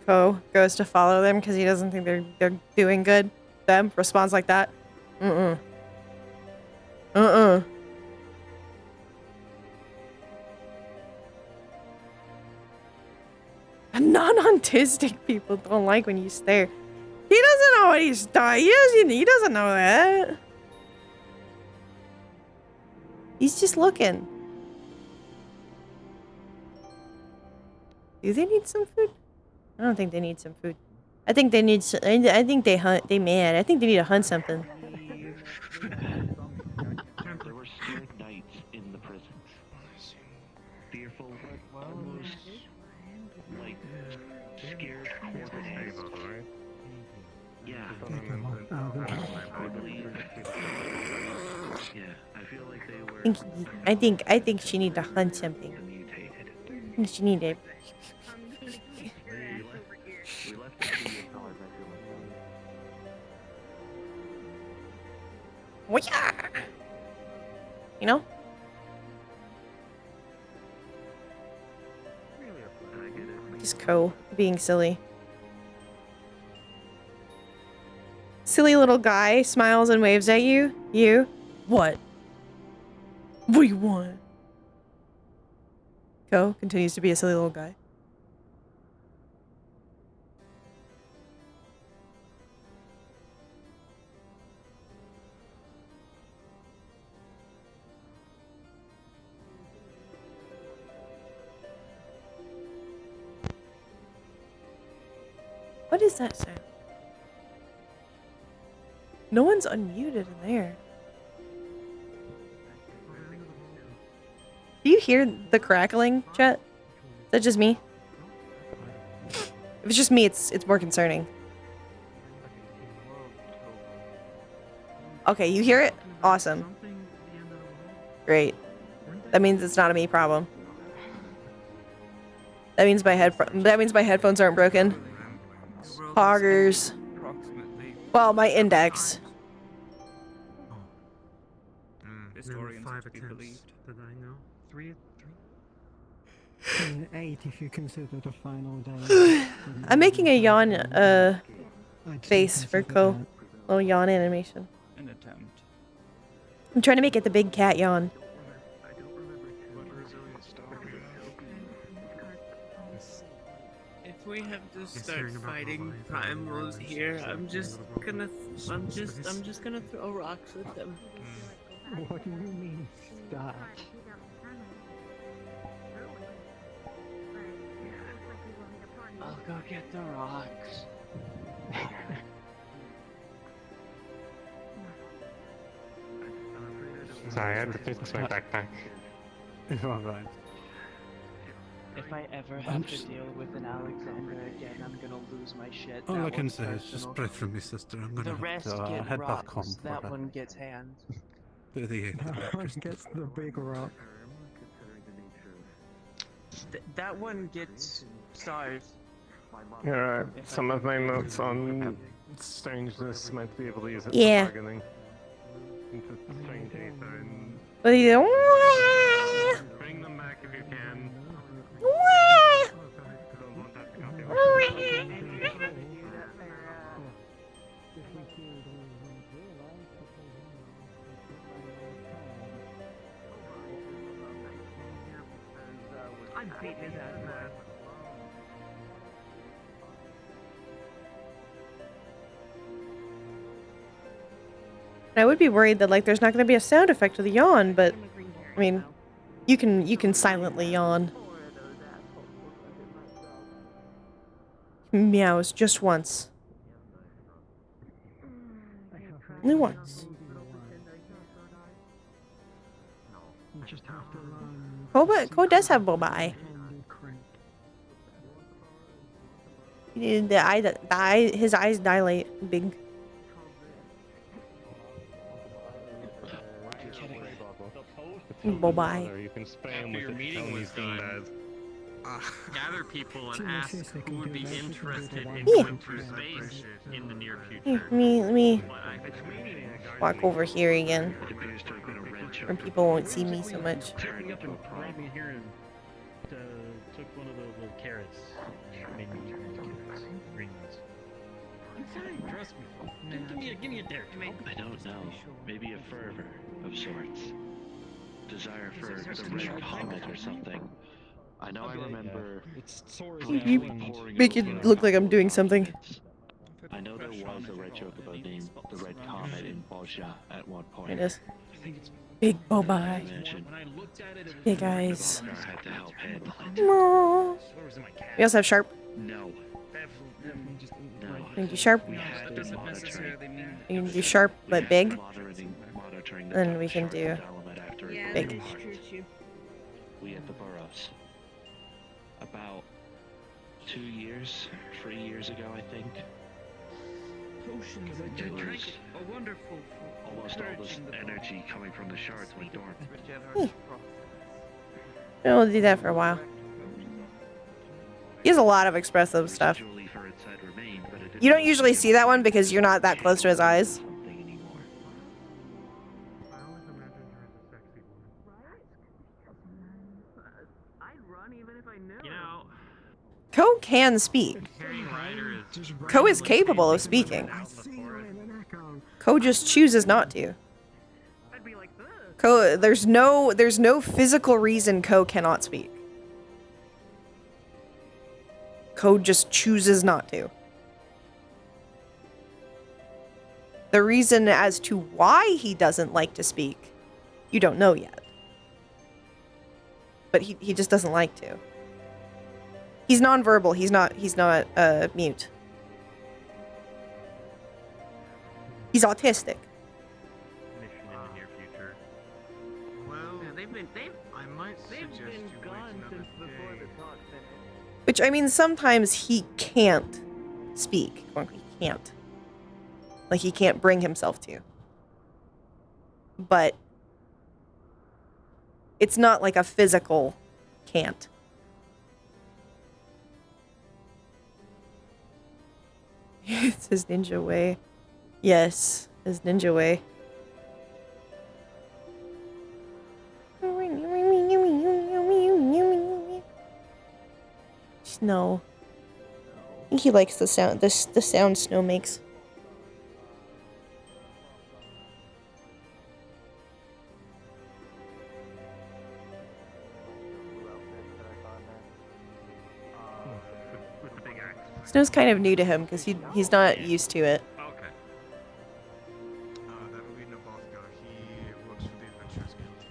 Koh goes to follow them because he doesn't think they're doing good. Them responds like that. Non-autistic people don't like when you stare. He doesn't know what he's doing. He doesn't know that. He's just looking. Do they need some food? I don't think they need some food. I think they need. I think they hunt. They mad. I think they need to hunt something. There were scared knights in the prisons. Fearful, almost like scared corpses. Yeah. I believe. Yeah, I feel like they were. I think she need to hunt something. I think she need to. We left the Well, yeah. You know? Just Koh being silly. Silly little guy smiles and waves at you. You? What? What do you want? Koh continues to be a silly little guy. What is that sound? No one's unmuted in there. Do you hear the crackling, chat? Is that just me? If it's just me, it's more concerning. Okay, you hear it? Awesome. Great. That means it's not a me problem. That means my headphones aren't broken. Poggers. Well, my index. Historians There were 5 to be attempts believed. that I know. 3? 8 if you consider the final day. I'm making a yawn face for Koh. Little yawn animation. An attempt. I'm trying to make it the big cat yawn. If we have to start fighting primals here, I'm just gonna throw rocks at them. What do you mean, start? I'll go get the rocks. Sorry, I had to fix my backpack. It's alright. If I ever have to deal with an Alexander again, I'm gonna lose my shit. All That I can one's say is just personal. pray for me, sister. I'm The gonna rest have to get head back home rocks. for That that. one gets hands. They're the eighth That one gets the big rock. That one gets stars. Yeah, some of my notes on strangeness might be able to use it Yeah. for bargaining. Into strange ether and But he did. bring them back if you can. I'm beating his ass, man. I would be worried that like there's not going to be a sound effect to the yawn, but I mean, you can silently yawn. Meows just once. Only once. You just have to run. Koh does have boba eye. His eyes dilate big. Boba eye. You can spray him with it until he's done. Gather people and ask who would be interested in Yeah. going through space in the near Here, future. let me walk over here again. Where people won't see me so much. Hurry up and brought me here and took one of the carrots and made me eat one of the carrots. Green ones. I'm fine, trust me. Give me a dare. I don't know. Maybe a fervor of sorts. Desire for the red comet or something. I know I remember It's sores You pouring make it over look like I'm doing something. I know there was a red joke about the red comet in Bolsha at one point. It is. Big boba eye. Imagine Big eyes. I had to help handle it. Aww. We also have sharp. No. You can do sharp. We had been monitoring. You can do sharp but big. Monitoring the Then we can sharp do element after it big. broke apart. We at the Burrows. About 2 years, 3 years ago, I think. Potions It was are wonderful for almost all this energy coming from the shards went dormant. We'll do that for a while. He has a lot of expressive stuff. You don't usually see that one because you're not that close to his eyes. You know, Koh can speak. Koh is capable of speaking. Koh just chooses not to. Koh, there's no physical reason Koh cannot speak. Koh just chooses not to. The reason as to why he doesn't like to speak, you don't know yet. But he just doesn't like to. He's nonverbal. He's not mute. He's autistic. mission in the near future. Well, I might they've suggest been you wait gone another since before day. the talk finished. Which, I mean, sometimes he can't speak. He can't. Like, he can't bring himself to. But it's not like a physical can't. It's his ninja way. Yes, his ninja way. Snow. I think he likes the sound. The sound snow makes. With the big axe. Snow's kind of new to him because he's not used to it. Okay. That would be Nabothka. He works for the Adventurers Guild here.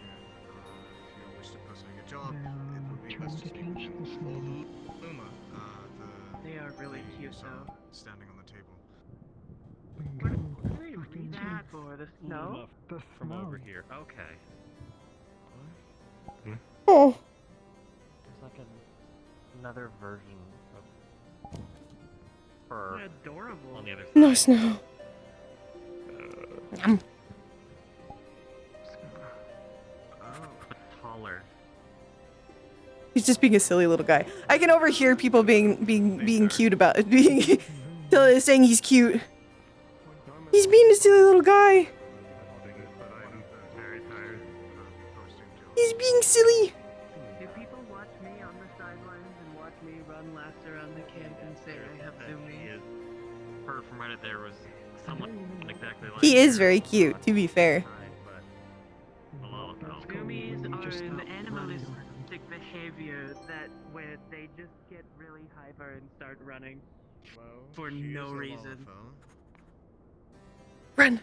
If you wish to pursue your job, it would be best to speak with him. Luma, They are really cute, though. standing on the table. What are you reading that for? The snow? From over here. Okay. Oh. There's like another version of fur Adorable. On the other side. No snow. taller. He's just being a silly little guy. I can overhear people being cute about being saying he's cute. He's being a silly little guy. He's being silly. Do people watch me on the sidelines and watch me run laps around the camp and say I have zoomies? Heard from Reddit there was someone exactly like He is very cute, to be fair. Zoomies are an animalistic behavior that where they just get really hyper and start running for no reason. Run!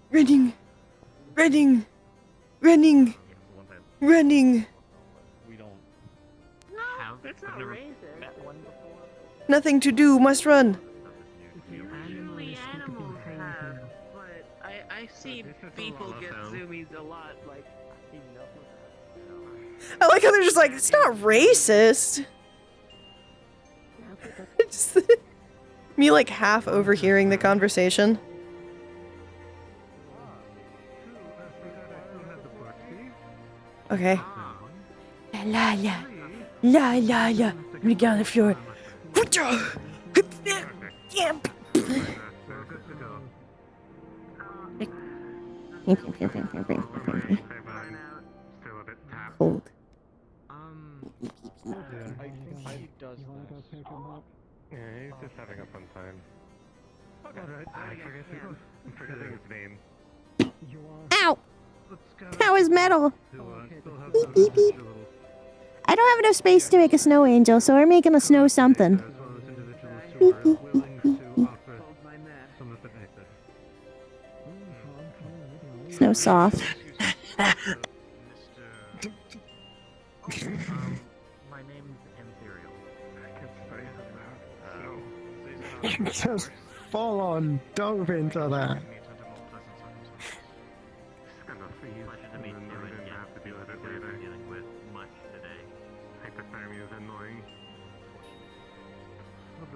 Running! Running! Running! Running! We don't No, that's not racist. Nothing to do, must run. Usually animals have, but I see people get zoomies a lot. Like, I like how they're just like, it's not racist. Just me like half overhearing the conversation. Okay. La la la. La la la. I'm gonna get on the floor. Yamp. Cold. I think he does this. Yeah, he's just having a fun time. I'm forgetting his name. Ow! That was metal. Beep, beep, beep. I don't have enough space to make a snow angel, so we're making a snow something. Beep, beep, beep, beep, beep. Snow soft. My name's Imperial. You just full on dove into that. Pleasure to meet you, and yes, we are dealing with much today. Hypothermia is annoying.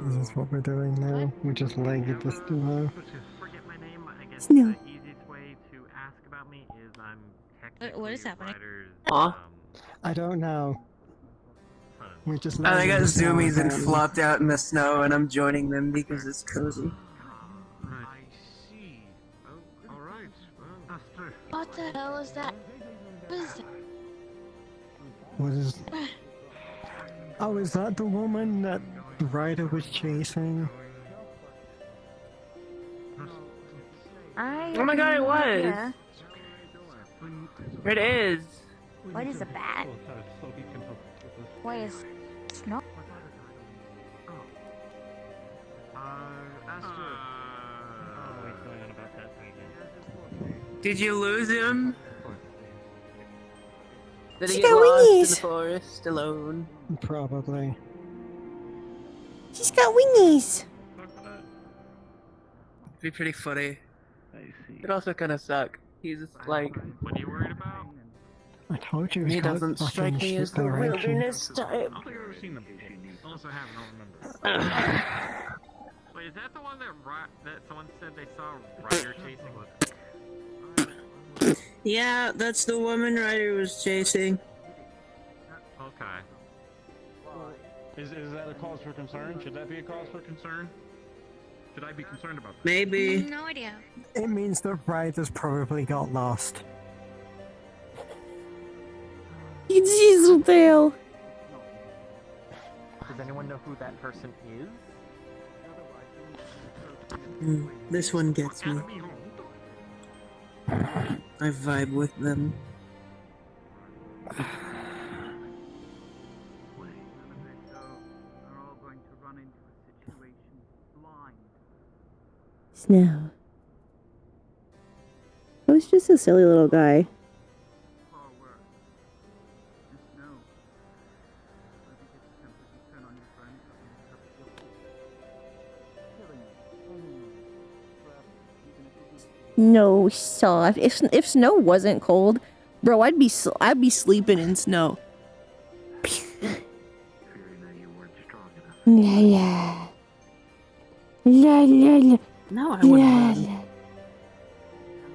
This is what we're doing now. We just legged this duo. Forget my name. I guess Snow. the easiest way to ask about me is I'm technically What is happening? Ryder's, Aw. I don't know. We just. I legged got this zoomies and down. flopped out in the snow, and I'm joining them because it's cozy. I see. Oh, alright. Well, What the hell is that? What is that? What is? Oh, is that the woman that Ryder was chasing? Oh my god, it was! Yeah. It is! What is a bat? What is snow? Did you lose him? Did he She get got lost in wingies. the forest alone? Probably. She's got wingies. It'd be pretty funny. It also kind of suck. He's just like, What are you worried about? I told you he he's got doesn't fucking strike me shit as the direction. wilderness type. I don't think I've ever seen them before. Unless I have, I don't remember. Wait, is that the one that someone said they saw Ryder chasing? Yeah, that's the woman Ryder was chasing. Okay. Is that a cause for concern? Should that be a cause for concern? Should I be concerned about that? Maybe. No idea. It means that Ryder's probably got lost. It's Dieseltail. Does anyone know who that person is? This one gets me. I vibe with them. Snow. I was just a silly little guy. No, soft. If snow wasn't cold, bro, I'd be sleeping in snow. La la. La la la. No, I La wouldn't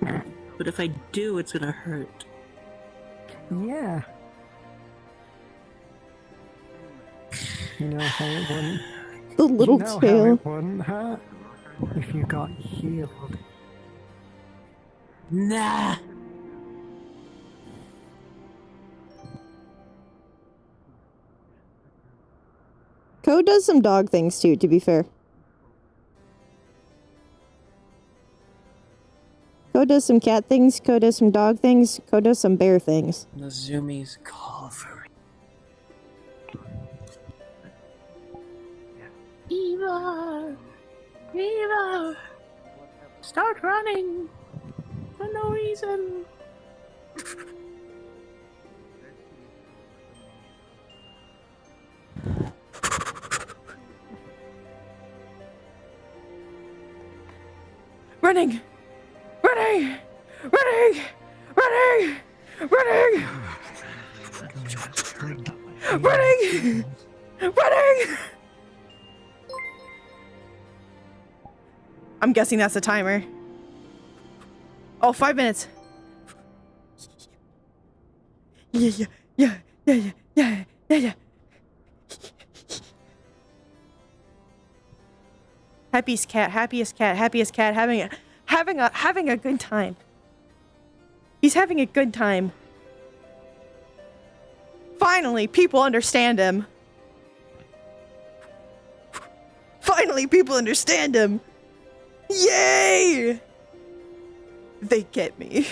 run. But if I do, it's gonna hurt. Yeah. You know how it wouldn't. The little you know how tail. it wouldn't hurt if you got healed. Nah. Koh does some dog things too, to be fair. Koh does some cat things, Koh does some dog things, Koh does some bear things. Nazumi's covering. Eva! Eva! Start running! For no reason! Running! Running! Running! Running! Running! Running! Running! I'm guessing that's the timer. Oh, 5 minutes. Yeah. Happiest cat, having a good time. He's having a good time. Finally, people understand him. Finally, people understand him. Yay! They get me.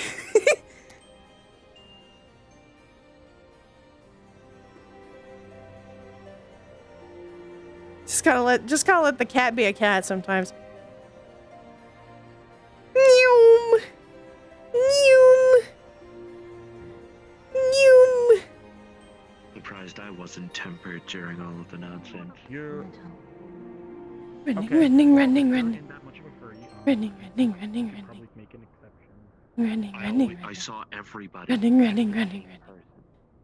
Just gotta let the cat be a cat sometimes. Neum. Neum. Neum. Surprised I wasn't tempered during all of the nonsense. You're Running, okay. running. In that much of a hurry, Running. probably make an exception. Running. I saw everybody.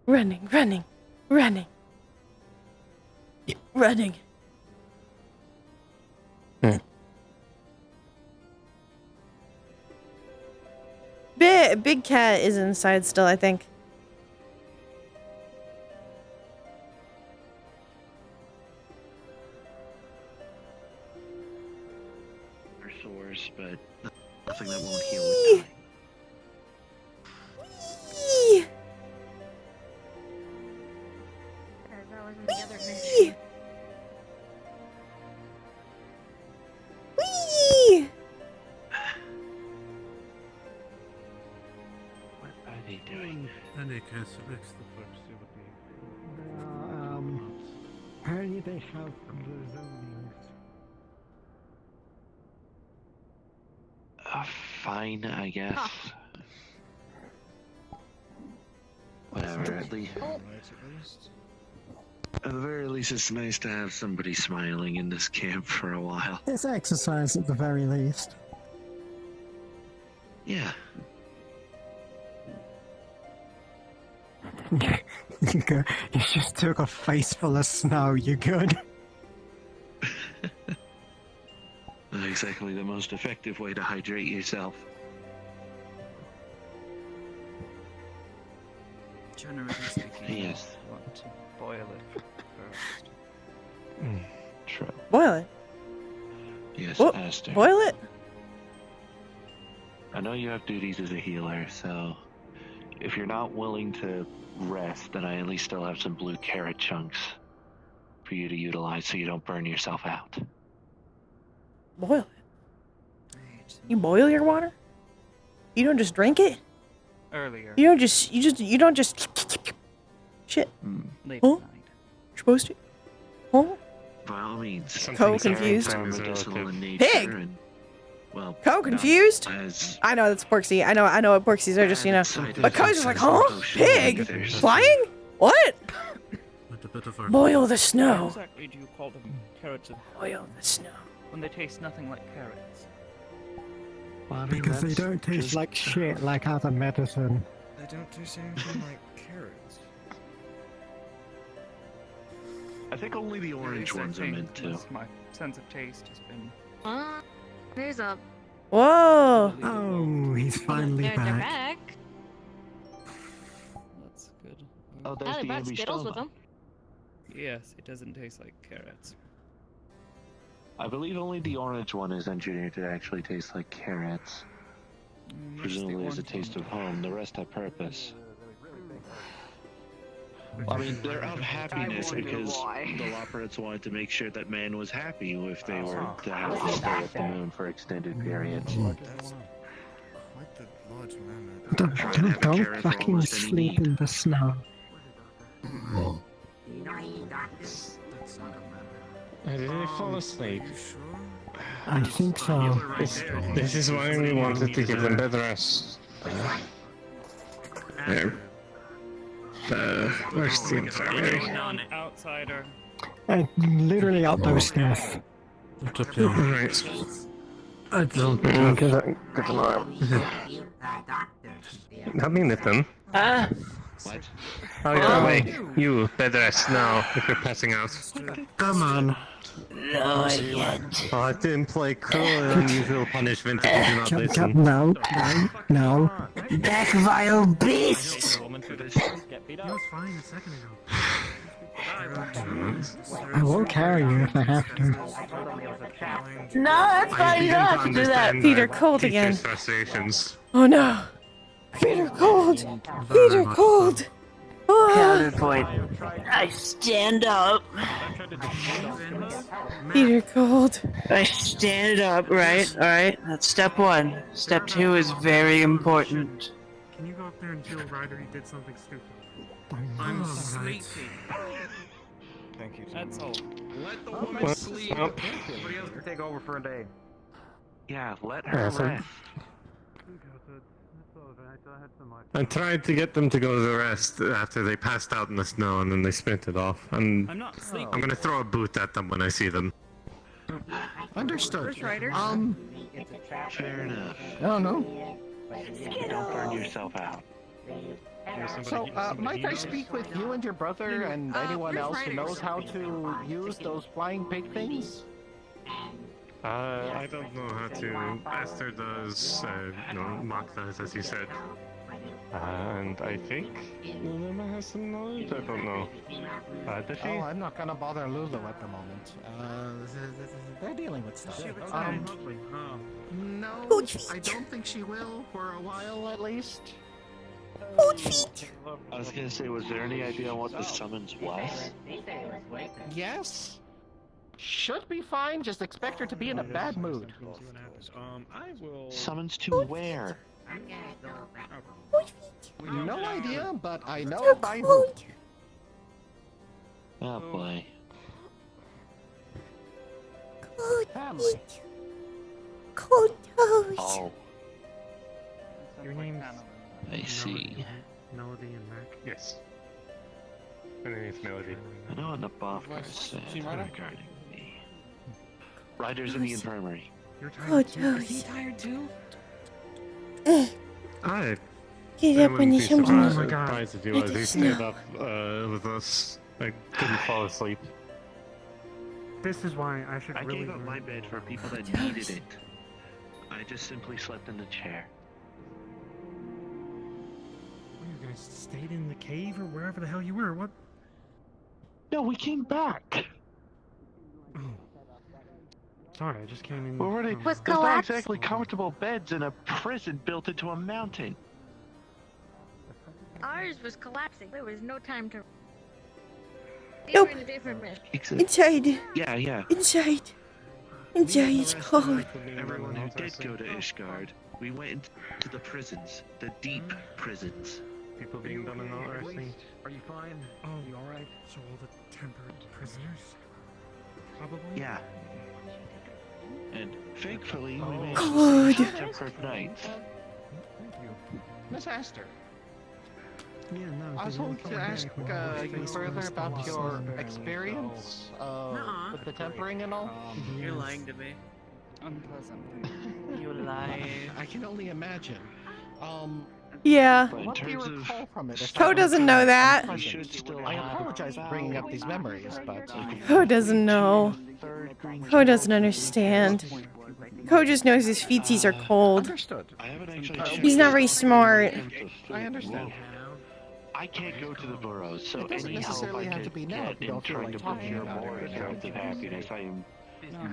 Running. Running. Big cat is inside still, I think. Or sores, but nothing that won't heal with time. That was in the other mission. Whee! What are they doing? In any case, it makes the purpose would be. Apparently they have the zombies. Fine, I guess. Whatever, at least. At the very least, it's nice to have somebody smiling in this camp for a while. It's exercise at the very least. Yeah. You go. You just took a face full of snow. You good? Not exactly the most effective way to hydrate yourself. Generally speaking, Yes. I want to boil it first. True. Boil it. Yes, Bo- Aster. Boil it? I know you have duties as a healer, so if you're not willing to rest, then I at least still have some blue carrot chunks for you to utilize so you don't burn yourself out. Boil it. You boil your water? You don't just drink it? Earlier. You don't just shit. Late Huh? at night. You're supposed to? Huh? By all means. Koh confused. Are medicinal in nature Pig! and, well, Koh confused? as I know that's Porksy. I know what Porksies are, just, you know. But Koh's just like, huh? Pig? Flying? What? Boil the Why snow. exactly do you call them carrots of Boil the snow. when they taste nothing like carrots? Because they don't taste like shit like other medicine. They don't taste anything like carrots. I think only the orange ones are meant to. My sense of taste has been. There's a. Whoa. Oh, he's finally They're back. back. Let's tasted. Oh, Oh, they brought Skittles with them. Yes, it doesn't taste like carrots. I believe only the orange one is engineered to actually taste like carrots. Presumably as a taste of home, the rest have purpose. I mean, they're of happiness because the Loporits wanted to make sure that man was happy if they were to have to stay at the moon for extended periods. Quite the large mammoth. Don't fucking sleep in the snow. Did he fall asleep? I think so. This is why we wanted to give them bed rest. Where's the infirmary? An outsider. Literally out those stairs. Right. I don't know. Get an arm. Help me lift them. What? Oh, yeah, wait. You, bed rest now, if you're passing out. Come on. Not yet. Oh, I didn't play cruel and unusual punishment if you do not listen. No. Back, vile beast! He was fine a second ago. I will carry you if I have to. No, that's fine. You don't have to do that. Peter, cold again. Frustrations. Oh no. Peter, cold. Peter, cold. Counterpoint. I stand up. Peter, cold. I stand up, right? Alright, that's step one. Step two is very important. Can you go up there and tell Ryder he did something stupid? I'm sleepy. Thank you. That's all. Let the woman sleep. Somebody else can take over for a day. Yeah, let her rest. I tried to get them to go to the rest after they passed out in the snow and then they sprinted off. And I'm not sleeping. I'm gonna throw a boot at them when I see them. Understood. Fair enough. Oh no. Don't burn yourself out. So, might I speak with you and your brother and anyone else who knows how to use those flying pig things? I don't know how to. Esther does, Mock does, as you said. And I think Luna has some knowledge? I don't know. Does she? Oh, I'm not gonna bother Lulu at the moment. They're dealing with stuff. No, I don't think she will, for a while at least. Cold feet. I was gonna say, was there any idea on what the summons was? Yes. Should be fine, just expect her to be in a bad mood. I will. Summons to where? No idea, but I know by who. Oh boy. Cold feet. Cold toes. Oh. Your name's I see. Melody and Mac? Yes. My name is Melody. I know what the buffer said regarding me. Ryder's in the infirmary. You're Cold tired too? toes. Tired too? I Get up when you surprised, come Oh my God. surprised if he was. He stayed up with us. I couldn't fall asleep. This is why I should I really gave up my bed for people that needed it. I just simply slept in the chair. You guys stayed in the cave or wherever the hell you were, what? No, we came back. Oh. Sorry, I just came in. Where were they? from- There's not exactly comfortable beds in a prison built into a mountain. Ours was collapsing. There was no time to. They Nope. were in a different mess. Inside. Yeah. Inside. Inside is cold. Everyone who did go to Ishgard, we went into the prisons, the deep prisons. People being done and all that thing. Are you fine? Oh, you alright? So all the tempered prisoners? Probably? Yeah. And thankfully, we made Cold. tempered nights. Thank you. Miss Astor, Yeah, no. I was hoping to ask you further about your experience Nuh-uh. with the tempering and all. You're lying to me. Unpleasant. You lie. I can only imagine. Yeah. But in What do you terms of recall from it? Poe doesn't know that. we should still I have apologize for bringing up these memories, but Poe doesn't know. Poe doesn't understand. Poe just knows his feetsies are cold. understood. I haven't actually checked He's not very smart. in terms of food. I understand. I can't go to the burrows, so It doesn't any help necessarily I have to could be now if get you in don't feel trying like to talking procure about more it. carrots of happiness, I am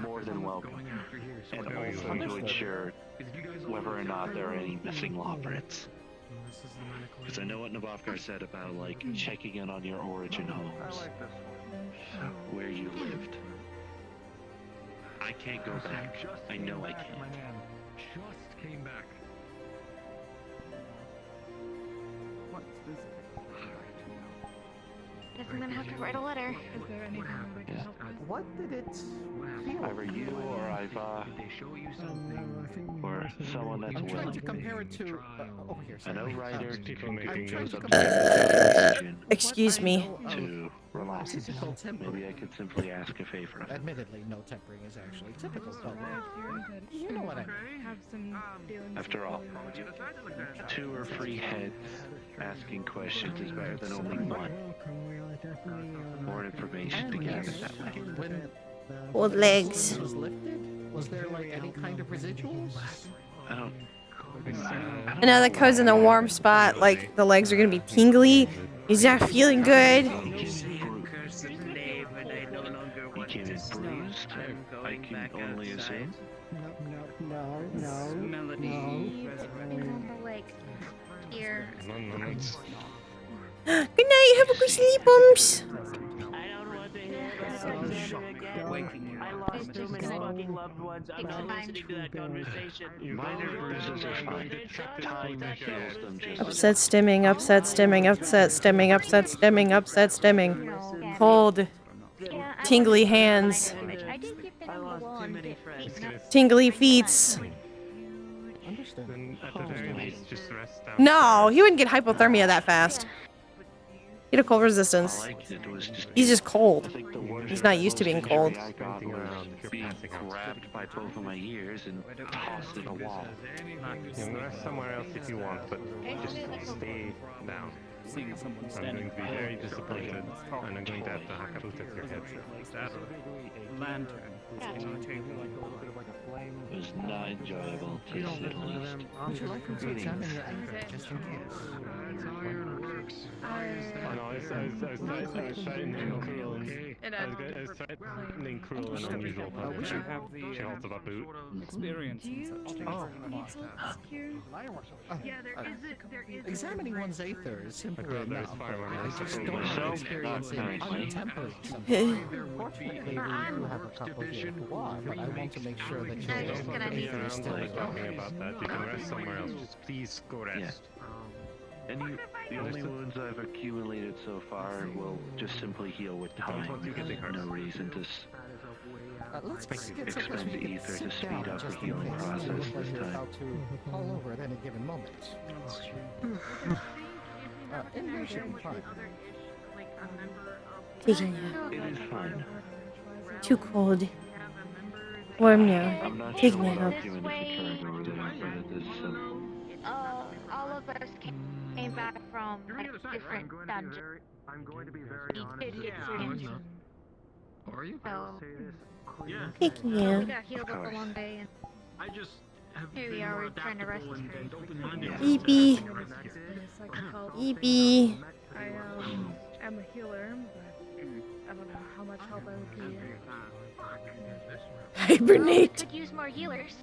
more than welcome. And also to ensure whether or not there are any missing lawbreads. Because I know what Nabokar said about, like, checking in on your origin homes, where you lived. I can't go back. I know I can't. Just came back. What's this? Guess I'm gonna have to write a letter. Is there anything we can help with? What did it feel? Either you or I've, or someone that's I'm trying willing. to compare it to over here. I know Ryder making goes those up to Excuse me. to relax. Physical tempering. Maybe I could simply ask a favor of him. Admittedly, no tempering is actually typical, but you know what I mean. Have some dealings After all, 2 or 3 heads asking questions is better than only one. More information to gather that way. When Old legs. was lifted, was there like any kind of residuals? I don't I know that Ko's in a warm spot, like the legs are gonna be tingly. He's not feeling good. He came in bruised. I can only assume. No. Like, here. Good night, have a good sleep, bums. I don't want to hear that again. I lost too many fucking loved ones. I'm not listening to that conversation. Minor bruises are fine. Time heals them just Upset stimming, upset stimming, upset stimming, upset stimming, upset stimming. Cold, tingly hands, I did give them the one. tingly feet. Then at the very least, just rest down. No, he wouldn't get hypothermia that fast. He'd have cold resistance. He's just cold. He's not used to being cold. I got was being grabbed by both of my ears and tossed in a wall. You can rest somewhere else if you want, but just stay down. I'm going to be very disappointed, and I'm going to have to hack both of your heads. Lantern. It was not enjoyable, to say the least. Would you like me to examine your anger, just in case? Oh no, I was threatening cruel and unusual punishment. You have the She holds up a boot. experience in such things. Examining one's aether is simple I'd rather enough. fire one I myself just than don't myself. have experience in untempering something. Fortunately, we do have a couple here who are, but I want to make sure that your aether is still Talking about that, you can rest somewhere else. Just please go rest. The only wounds I've accumulated so far will just simply heal with time. No reason to let's get some expend ether to speed up the just in healing case process you're this time. about to fall over at any given moment. In motion, fine. Taking it. It is fine. Too cold. Warm now. I'm not Take sure me what out. argument is occurring over there, but it is simple. All of us came back from like different dungeons. I'm going to be very Each honest. idiot's Yeah, dungeon. Are you? So Yeah. Taking we you. got healed up a long day, and I just have here we been are. more We're trying to rest. adaptable and open-minded. Eepee. Eepee. I am a healer, but I don't know how much help I would be. Hibernate. Could use more healers.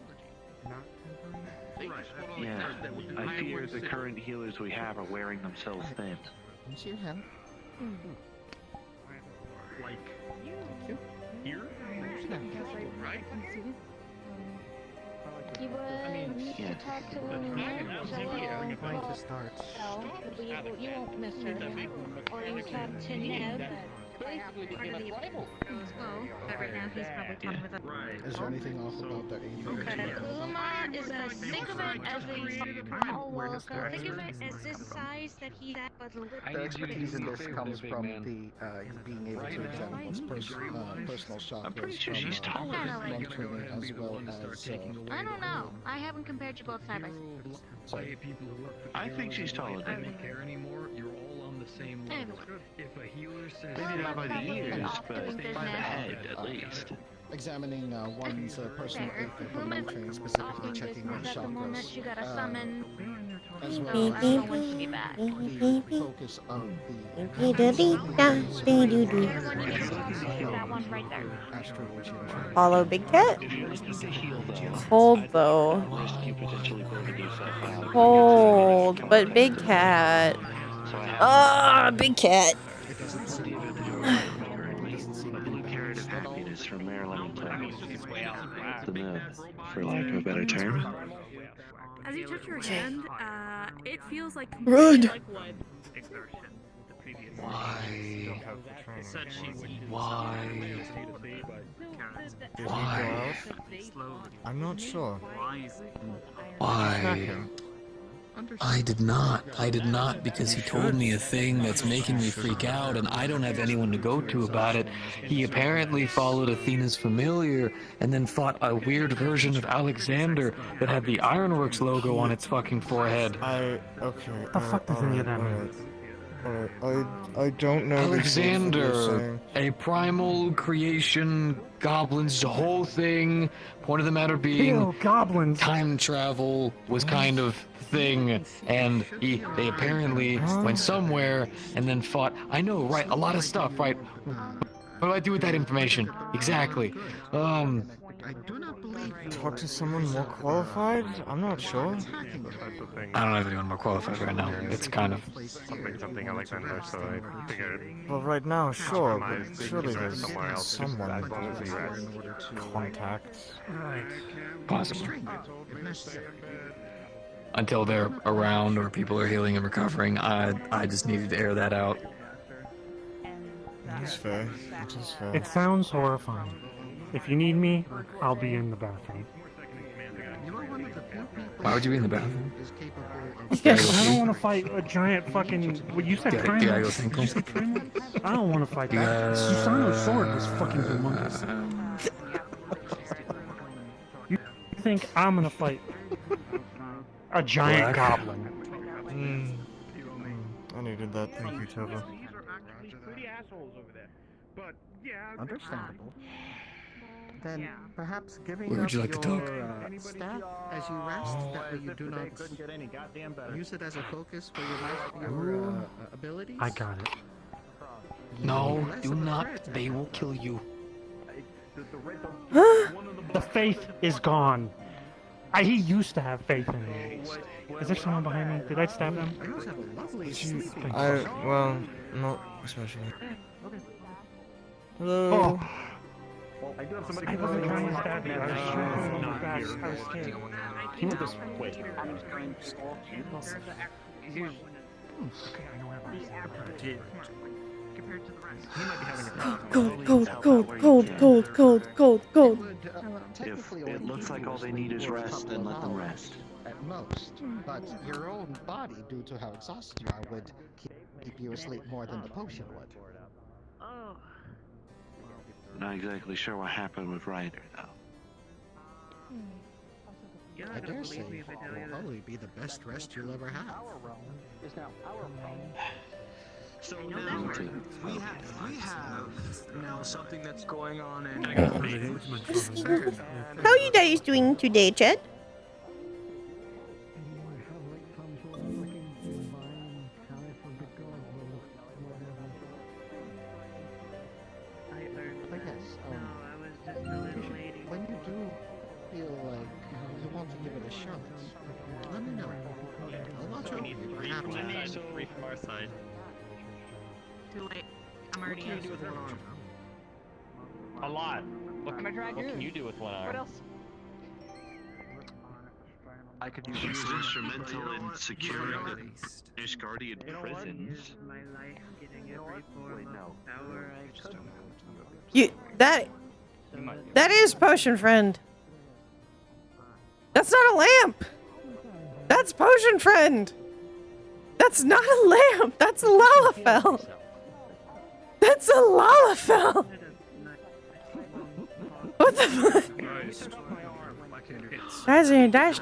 Yeah, I fear the current healers we have are wearing themselves thin. Use your hand. Like, Here? right? You would need to talk to I'm going to start. you won't miss her. Or you talk to Nev. But right now he's probably talking with us. Is there anything off about the aether? Uma is a think of it as a Think of it as this size that he's at, but a little The expertise in this comes from the being able to examine one's personal chakras. I'm pretty sure she's taller than me. Training as well as I don't know. I haven't compared you both side by side. I think she's taller than me. care anymore. You're all on the same level. If a healer says Maybe not by the ears, but by the head at least. examining one's personal aether for no training, specifically checking one's At the moment, chakras. you gotta summon as well No, as I don't know when she'll be back. the focus of the That one right there. Follow Big Cat? If you're looking to heal, though, Cold I'd though. risk you potentially burning yourself out. Cold, but Big Cat. Ah, Big Cat. A blue carrot of happiness from Maryland. The myth, for lack of a better term. As you touch your hand, it feels like Run. completely like wood. Why? Why? I'm not sure. Why? I did not, because he told me a thing that's making me freak out, and I don't have anyone to go to about it. He apparently followed Athena's familiar, and then fought a weird version of Alexander that had the Ironworks logo on its fucking forehead. Okay. What the fuck does any of that mean? I don't know. Alexander, a primal creation, goblins, the whole thing. Point of the matter being, Ew, goblins. Time travel was kind of thing, and they apparently went somewhere and then fought. I know, right? A lot of stuff, right? What do I do with that information? Exactly. I do not believe Talk to someone more qualified? I'm not sure. I don't have anyone more qualified right now. It's kind of. Something Alexander, so I figured. Well, right now, sure, but Compromise, surely rest there's somewhere else, someone as long as he rests. contact. Possible. Until they're around or people are healing and recovering, I just needed to air that out. That's fair. That is fair. It sounds horrifying. If you need me, I'll be in the bathroom. Why would you be in the bathroom? I don't want to fight a giant fucking. What you said, primal? Yeah, I go tinkle. You said primal? I don't want to fight that. Susano's sword was fucking humongous. You think I'm gonna fight a giant goblin? I needed that. Thank you, Tova. Understandable. Then perhaps giving Where would up you like to talk? your staff as you rest, that way you do not use it as a focus for your abilities. I got it. No, do not. They will kill you. The faith is gone. He used to have faith in me. Is there someone behind me? Did I stab them? Well, not especially. Hello. Oh. I wasn't trying to stab you. I was trying to pull my back. I was scared. He went this way. Okay, I know where I'm at. Compared to the rest, he might be having a Cold. If it looks like all they need is rest, then let them rest. At most, but your own body, due to how exhausted you are, would keep you asleep more than the potion would. Oh. Not exactly sure what happened with Ryder, though. I dare say it will probably be the best rest you'll ever have. So now we have now something that's going on in. How are you guys doing today, Chet? When you do feel like you want to give it a shot, let me know. I'll watch over you. Perhaps. Three from our side. Too late. I'm already What can you do with one arm? A lot. What can you do with one arm? What else? I could use instrumental in securing the Ishgardian prisons. That is potion friend. That's not a lamp. That's potion friend. That's not a lamp. That's a Lalafell. That's a Lalafell. What the fuck? That's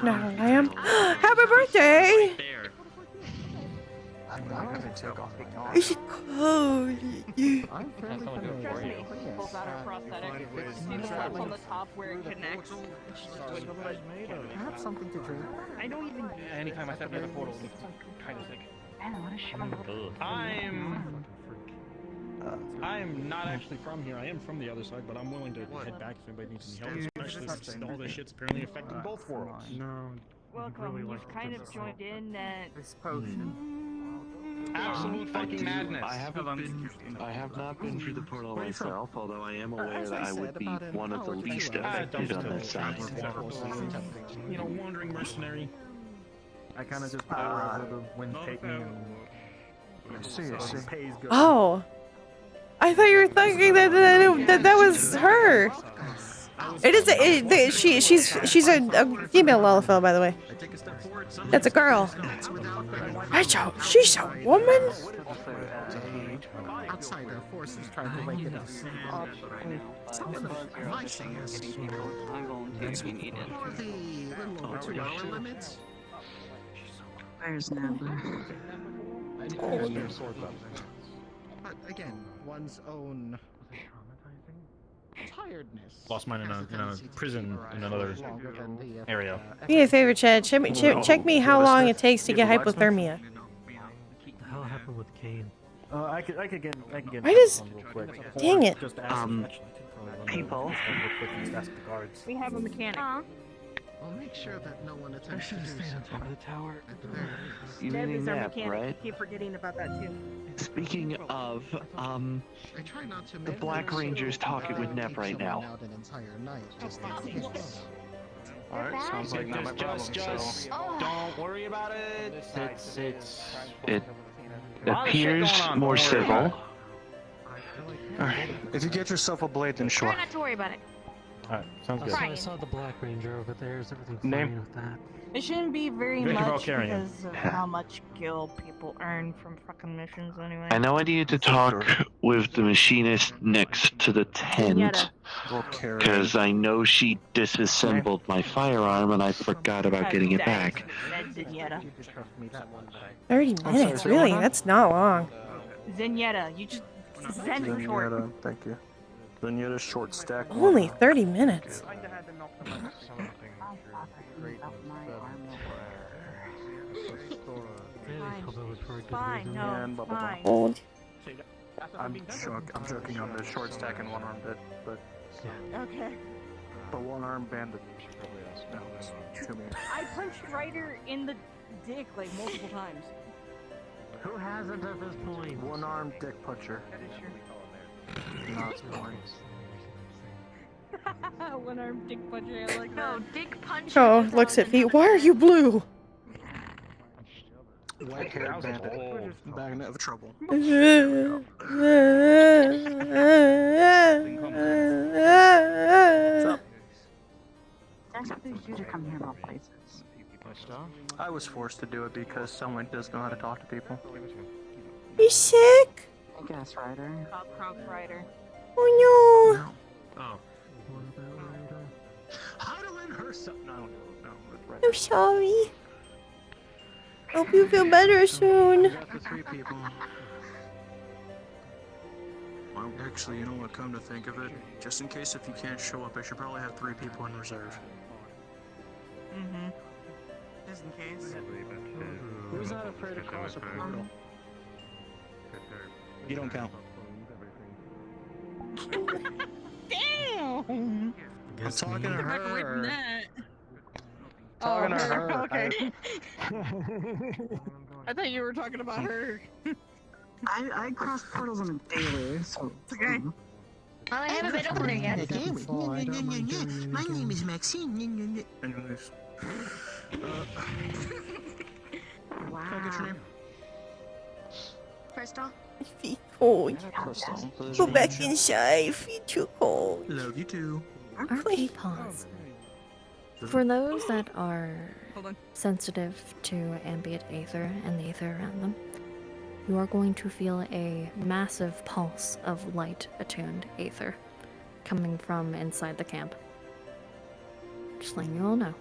not a lamp. Happy birthday. Is it cold? I'm fairly familiar. Pulls out her prosthetic. See the flaps on the top where it connects? And she just wiggles it. Perhaps something to drink. I don't even. Anytime I step near the portal, it looks kind of sick. I'm not actually from here. I am from the other side, but I'm willing to head back if anybody needs any help. Especially since all this shit's apparently affecting both worlds. No. Welcome. You've kind of joined in that. This potion. Absolute fucking madness. I have not been through the portal myself, although I am aware that I would be one of the least affected on that side. You know, wandering mercenary. I kind of just wherever the wind take me and see. Oh. I thought you were thinking that was her. It is. She's a female Lullafell, by the way. That's a girl. She's a woman. Outsider forces trying to wake it up. Some of the nice things. Volunteers we needed. For the little over 2 hour limits. Where's Nabler? But again, one's own tiredness. Lost mine in a prison in another area. Do me a favor, Chad. Check me how long it takes to get hypothermia. What the hell happened with Kane? I could get Why does- one real quick. Dang it. Just ask People. ask the guards. We have a mechanic. I'll make sure that no one attempts to do Stay on top of the tower. at the very least. You Deb mean is our Nap, mechanic. right? Keep forgetting about that too. Speaking of, I try not to the make Black them Ranger's so talking with keep Nep right someone now. out an entire night just in case. Alright, sounds like not my problem, Just don't worry about it. It appears more civil. Alright, if you get yourself a blade, then sure. Try not to worry about it. Alright, sounds good. I saw the Black Ranger over there. Is everything Name? fine with that? It shouldn't be very Vicky much Valkyrian. because of how much gil people earn from fucking missions anyway. I know I needed to talk with the machinist next to the tent, because I know she disassembled my firearm and I forgot about getting it back. 30 minutes, really? That's not long. Zenyatta, you just Zen short. Zenyatta, thank you. Zenyatta short stack. Only 30 minutes. Fine, no, And blah, blah, blah. fine. Old. I'm joking on the short stack and one arm bit, but Okay. the one arm bandit no, it's too many. I punched Ryder in the dick like multiple times. Who hasn't at this point? One arm dick puncher. Not one. One arm dick puncher, I like that. No, dick puncher. Oh, looks at feet. Why are you blue? White haired bandit. Back in of trouble. That's what you to come here about places. I was forced to do it because someone does know how to talk to people. You sick? I guess, Ryder. Croc Ryder. Oh no. Oh. How to let her so no. I'm sorry. Hope you feel better soon. Got the 3 people. Well, actually, you know what? Come to think of it, just in case if you can't show up, I should probably have 3 people in reserve. Mm-hmm. Just in case. Who's not afraid to cross a portal? You don't count. Damn! I'm talking to Get back away from her. that. Talking to her. Okay. I thought you were talking about her. I cross portals on a daily, so It's okay. Well, I haven't been over there yet. My name is Maxine. Anyways. wow. Can I get your name? Crystal? Feet cold. Crystal. Go back inside. Feet too cold. Love you too. RP pause. For those that are Hold on. sensitive to ambient aether and the aether around them, you are going to feel a massive pulse of light attuned aether coming from inside the camp. Just letting you all know.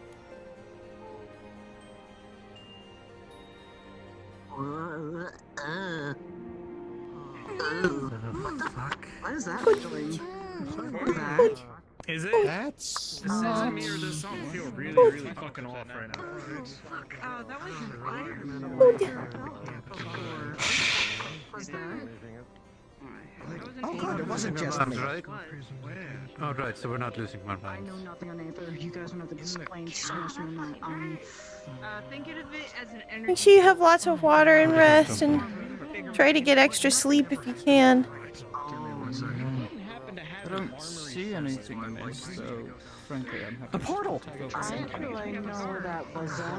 What the fuck? What is that doing? Is it? That's This says me or does something feel really, really fucking off right now? Oh, that wasn't fire. Was that? Oh god, it wasn't just me. Right? Oh, right, so we're not losing one I point. know nothing on Aether. You guys don't have to explain so much on that. Think of it as an energy. Make sure you have lots of water and rest, and try to get extra sleep if you can. I don't see anything amiss, so frankly, I'm happy. The portal! How do I know where that was at?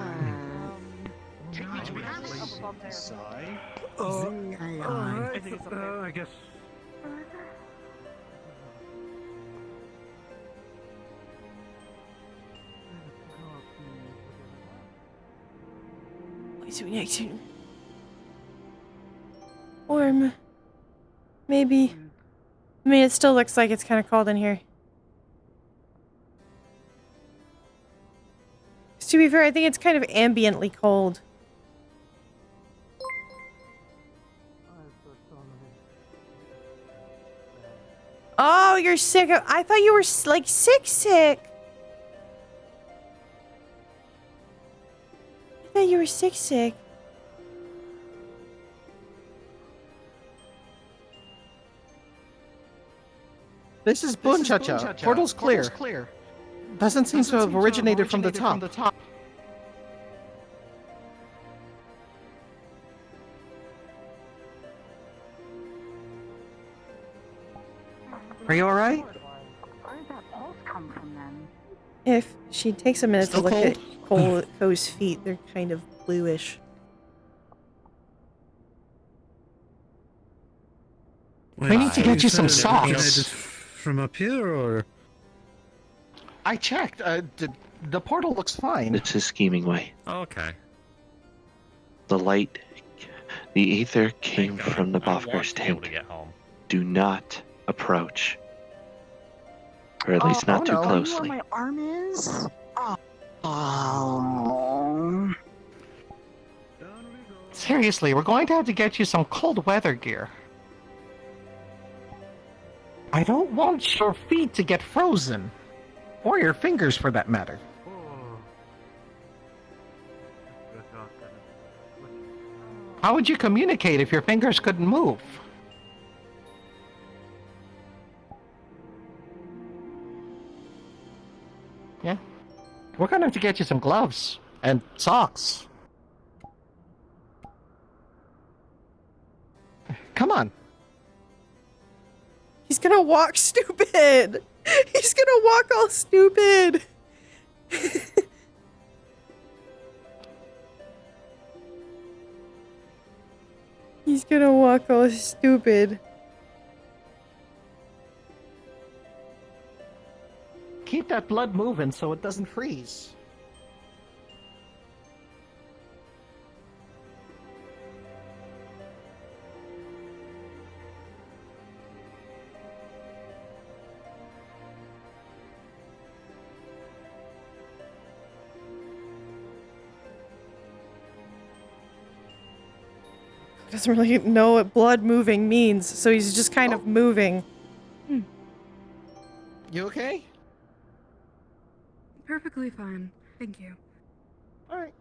I guess. Or maybe. I mean, it still looks like it's kind of cold in here. To be fair, I think it's kind of ambiently cold. Oh, you're sick. I thought you were like sick. I thought you were sick. This is Bunchacha. Portal's clear. Doesn't seem to have originated from the top. Are you alright? Where did that pulse come from then? If she takes a minute Still to look cold? at Ko's feet, they're kind of bluish. We need to get you some socks. From up here, or? I checked. The portal looks fine. It's his scheming way. Okay. The light, the ether came God. from the I want Bofgar's to be able tent. to get home. Do not approach. Or at least not too Where closely. my arm is? Oh. Seriously, we're going to have to get you some cold weather gear. I don't want your feet to get frozen. Or your fingers, for that matter. How would you communicate if your fingers couldn't move? Yeah. We're gonna have to get you some gloves. And socks. Come on. He's gonna walk stupid. He's gonna walk all stupid. He's gonna walk all stupid. Keep that blood moving so it doesn't freeze. Doesn't really know what blood moving means, so he's just kind of moving. You okay? Perfectly fine. Thank you. Alright.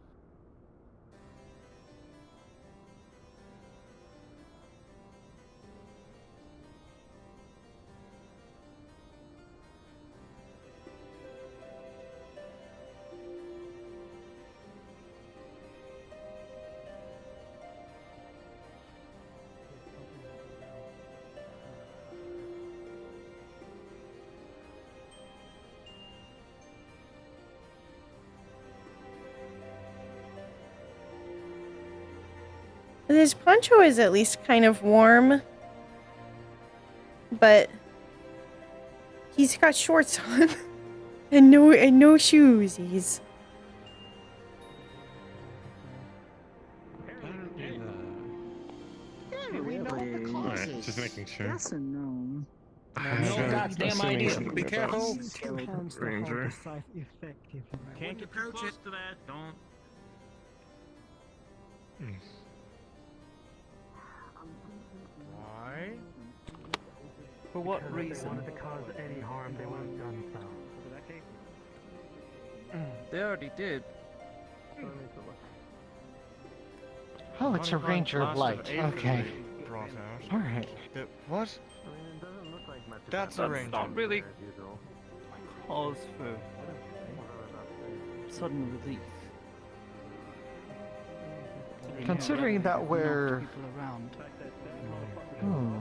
His poncho is at least kind of warm, but he's got shorts on and no shoes. He's Alright, just making sure. Yes and no. No goddamn idea. Be careful. Ranger. Can't get too close to that. Don't. For what Because if they reason? wanted to cause any harm, they would have done so. They already did. Oh, it's a Ranger of Light. Okay. Brought out. Alright. What? That's a That's ranger. not really cause for sudden relief. Considering that we're... People around. Hmm.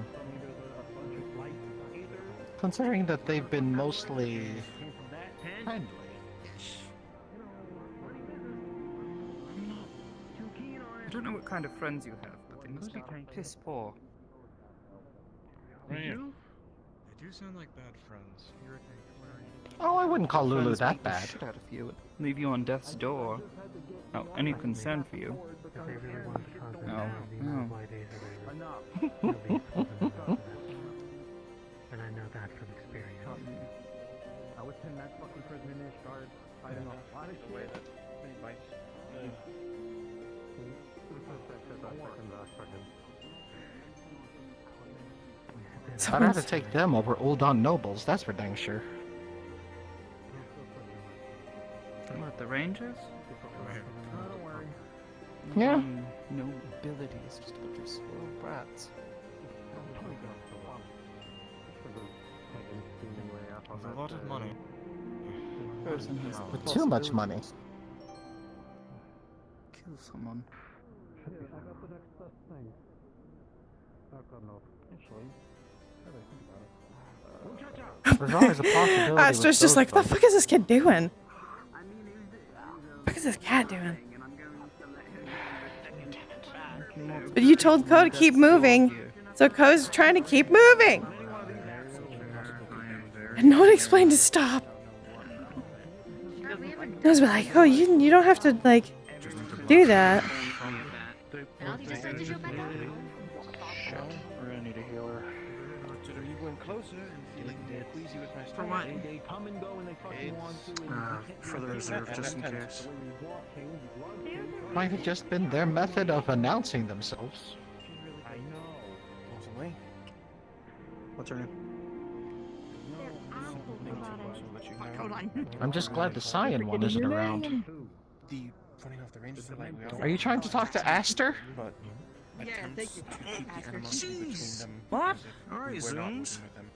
Considering that they've been mostly friendly. I don't know what kind of friends you have, but they must be piss poor. They do sound like bad friends. Oh, I wouldn't call Lulu Friends that beat the bad. shit out of you and leave you on death's door. Without any concern for you. If they really wanted to cause any No. harm, they No. know why days are there. And I know that from experience. I was in that fucking prison-ish guard fighting off a lot of shit. Pretty much. I'd rather take them over Uldon nobles, that's for dang sure. What, the Rangers? Yeah. Nobility is just a bunch of spoiled brats. With a lot of money. Person has the With too much possibility money. to kill someone. There's always a possibility. Astra's just like, what the fuck is this kid doing? What is this cat doing? But you told Koh to keep moving, so Koh's trying to keep moving. And no one explained to stop. I was like, oh, you don't have to like do that. We're gonna need a healer. You went closer and like please you with my For what? They come and go when they fucking want to. For the reserve, just in case. Might have just been their method of announcing themselves. I know. Possibly. What's her name? I'm just glad the Cyan one isn't around. The running off the range is like we Are you trying to talk to Aster? But attempts to keep the animosity between them. What? as if Alright, we were not Zooms. working with them.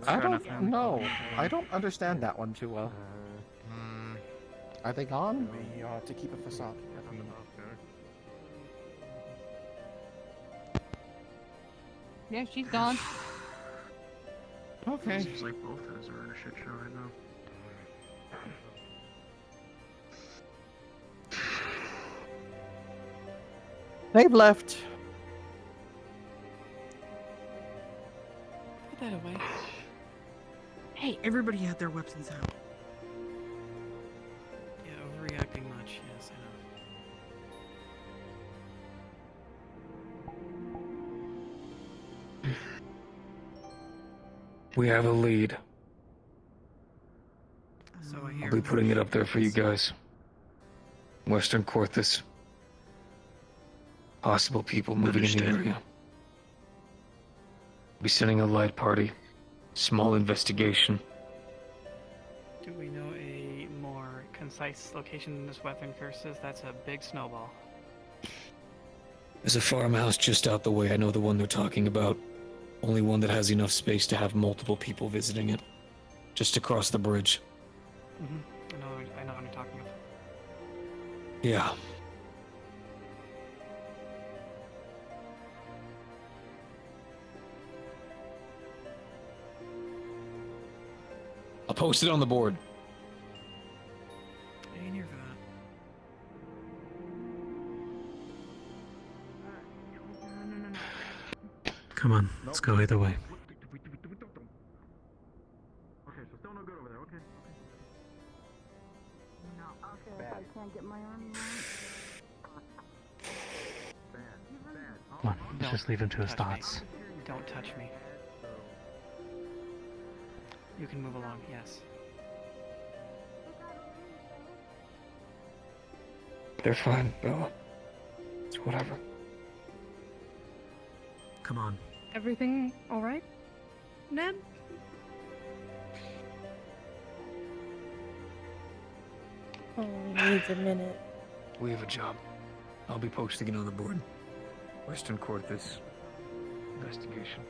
I don't know. I don't understand that one too well. Are they gone? We ought to keep a facade. Yeah, she's gone. Okay. Seems like both of us are in a shit show right now. They've left. Put that away. Hey, everybody had their weapons out. Yeah, overreacting much. Yes, I know. We have a lead. So I I'll hear. be putting it up there for you guys. Western Corthus. Possible people moving in the area. Be sending a light party. Small investigation. Do we know a more concise location than this weapon curses? That's a big snowball. There's a farmhouse just out the way. I know the one they're talking about. Only one that has enough space to have multiple people visiting it. Just across the bridge. I know what you're talking about. Yeah. I'll post it on the board. I ain't here for that. Come on, let's go either way. Okay, so still no good over there. Okay. I can't get my arm Come on, let's just leave him to his Touch me. thoughts. Don't touch me. You can move along, yes. They're fine, Bella. It's whatever. Come on. Everything all right? Ned? Oh, he needs a minute. We have a job. I'll be posting it on the board. Western Cortes investigation.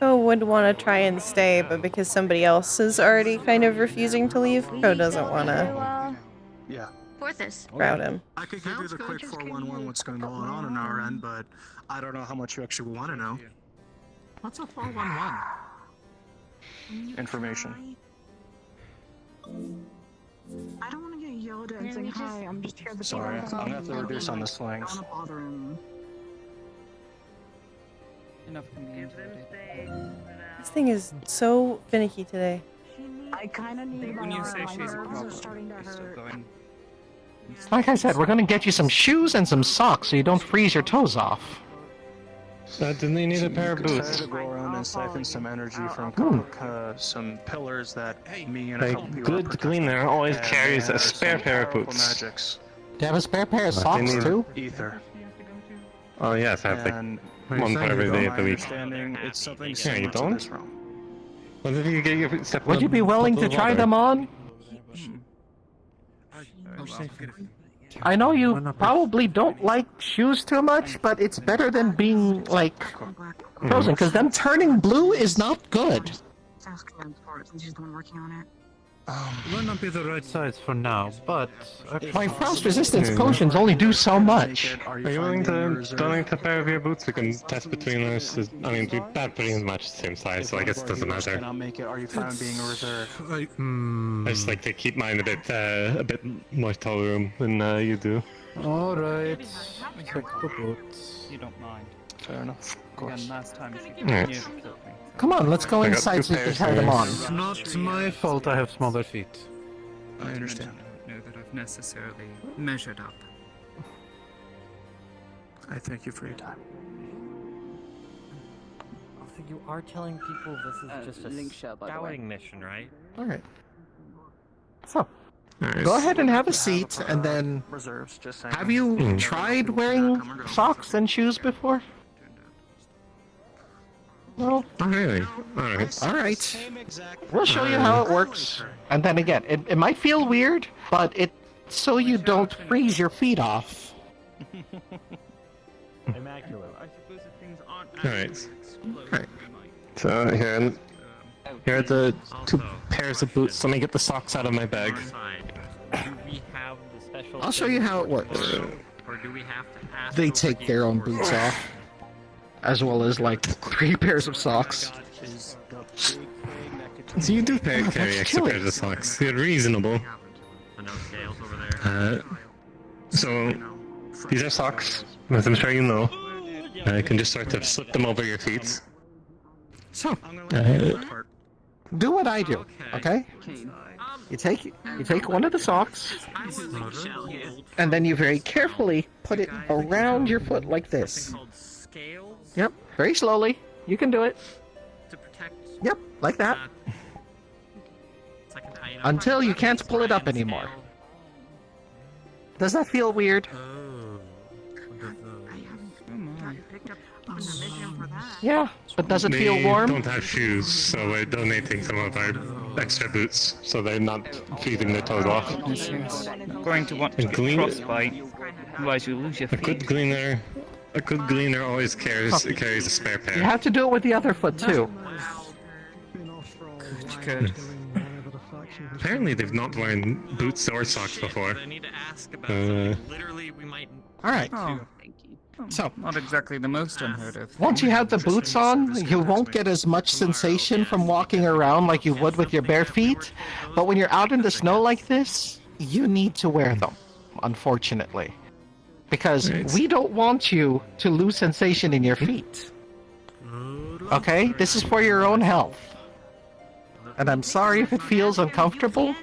Ko would want to try and stay, but because somebody else is already kind of refusing to leave, Ko doesn't want to Yeah. Porthos. crowd him. I could give you the quick 411 what's going on our end, but I don't know how much you actually want to know. What's a 411? Information. I don't want to get yelled at and saying hi. I'm just here to Sorry, I'm gonna have to reduce on the slangs. Enough communicated. This thing is so finicky today. I kind of need When you my say arm. she's My a arms are problem, starting to you're still hurt. going. Like I said, we're gonna get you some shoes and some socks so you don't freeze your toes off. Then they need a pair of Decided boots. to go around and siphon some energy from some pillars that me and a A couple people good cleaner always carries a spare pair of boots. Magics. Do you have a spare pair of They socks need- too? Ether. Oh yes, I have And like one for every day of the week. understanding, it's something Yeah, you similar to don't? this realm. What if you get your step Would you be willing to try them on? I know you probably don't like shoes too much, but it's better than being, like, frozen, because them turning blue is not good. Ask him for it since he's the one working on it. Might not be the right size for now, but My frost resistance potions only do so much. Are you willing to donate a pair of your boots? We can test between us. I mean, we're about pretty much the same size, so I guess it doesn't matter. Cannot make it. Are you fine being a reserve? I just like to keep mine a bit more toe room than you do. Alright. Check the boots. You don't mind. Fair enough. Of course. Again, last time she Yeah. knew. Come on, let's go I got inside two so you can pairs try them there. on. It's not my fault I have smaller feet. I understand. I don't know that I've necessarily measured up. I thank you for your time. So you are telling people this is just a link share, by the way. scouting mission, right? Alright. So, go ahead and have a seat, and then... Reserves, just saying. Have you tried wearing socks and shoes before? No. Oh, really? Alright. Alright. We'll show you how it works. And then again, it might feel weird, but it's so you don't freeze your feet off. Immaculate. I suppose if things aren't Alright. Right. So here are the two pairs of boots. Let me get the socks out of my bag. Do we have the special? I'll show you how it works. or do we have to ask They take their own boots off, as well as like 3 pairs of socks. So you do carry that's extra chilly. pairs of socks. You're reasonable. no scales over there? So these are socks, as I'm sure you know. You can just sort of slip them over your feet. So, do what I do, okay? You take one of the socks, and then you very carefully put it around your foot like this. Yep, very slowly. You can do it. To protect. Yep, like that. It's like an item. Until you can't pull it up anymore. Does that feel weird? Yeah, but does it feel We warm? don't have shoes, so we're donating some of our extra boots, so they're not freezing their toes off. Going to want to And get clean- frostbite, otherwise you lose your A feet. good gleaner always carries a spare pair. You have to do it with the other foot too. Good. Apparently they've not worn boots or socks before. I need to ask about something. Uh, Literally, we might. Alright. Oh, So, not exactly the most unheard of. once you have the boots on, you won't get as much sensation from walking around like you would with your bare feet. But when you're out in the snow like this, you need to wear them, unfortunately. Because we don't want you to lose sensation in your feet. Okay? This is for your own health. And I'm sorry if it feels uncomfortable,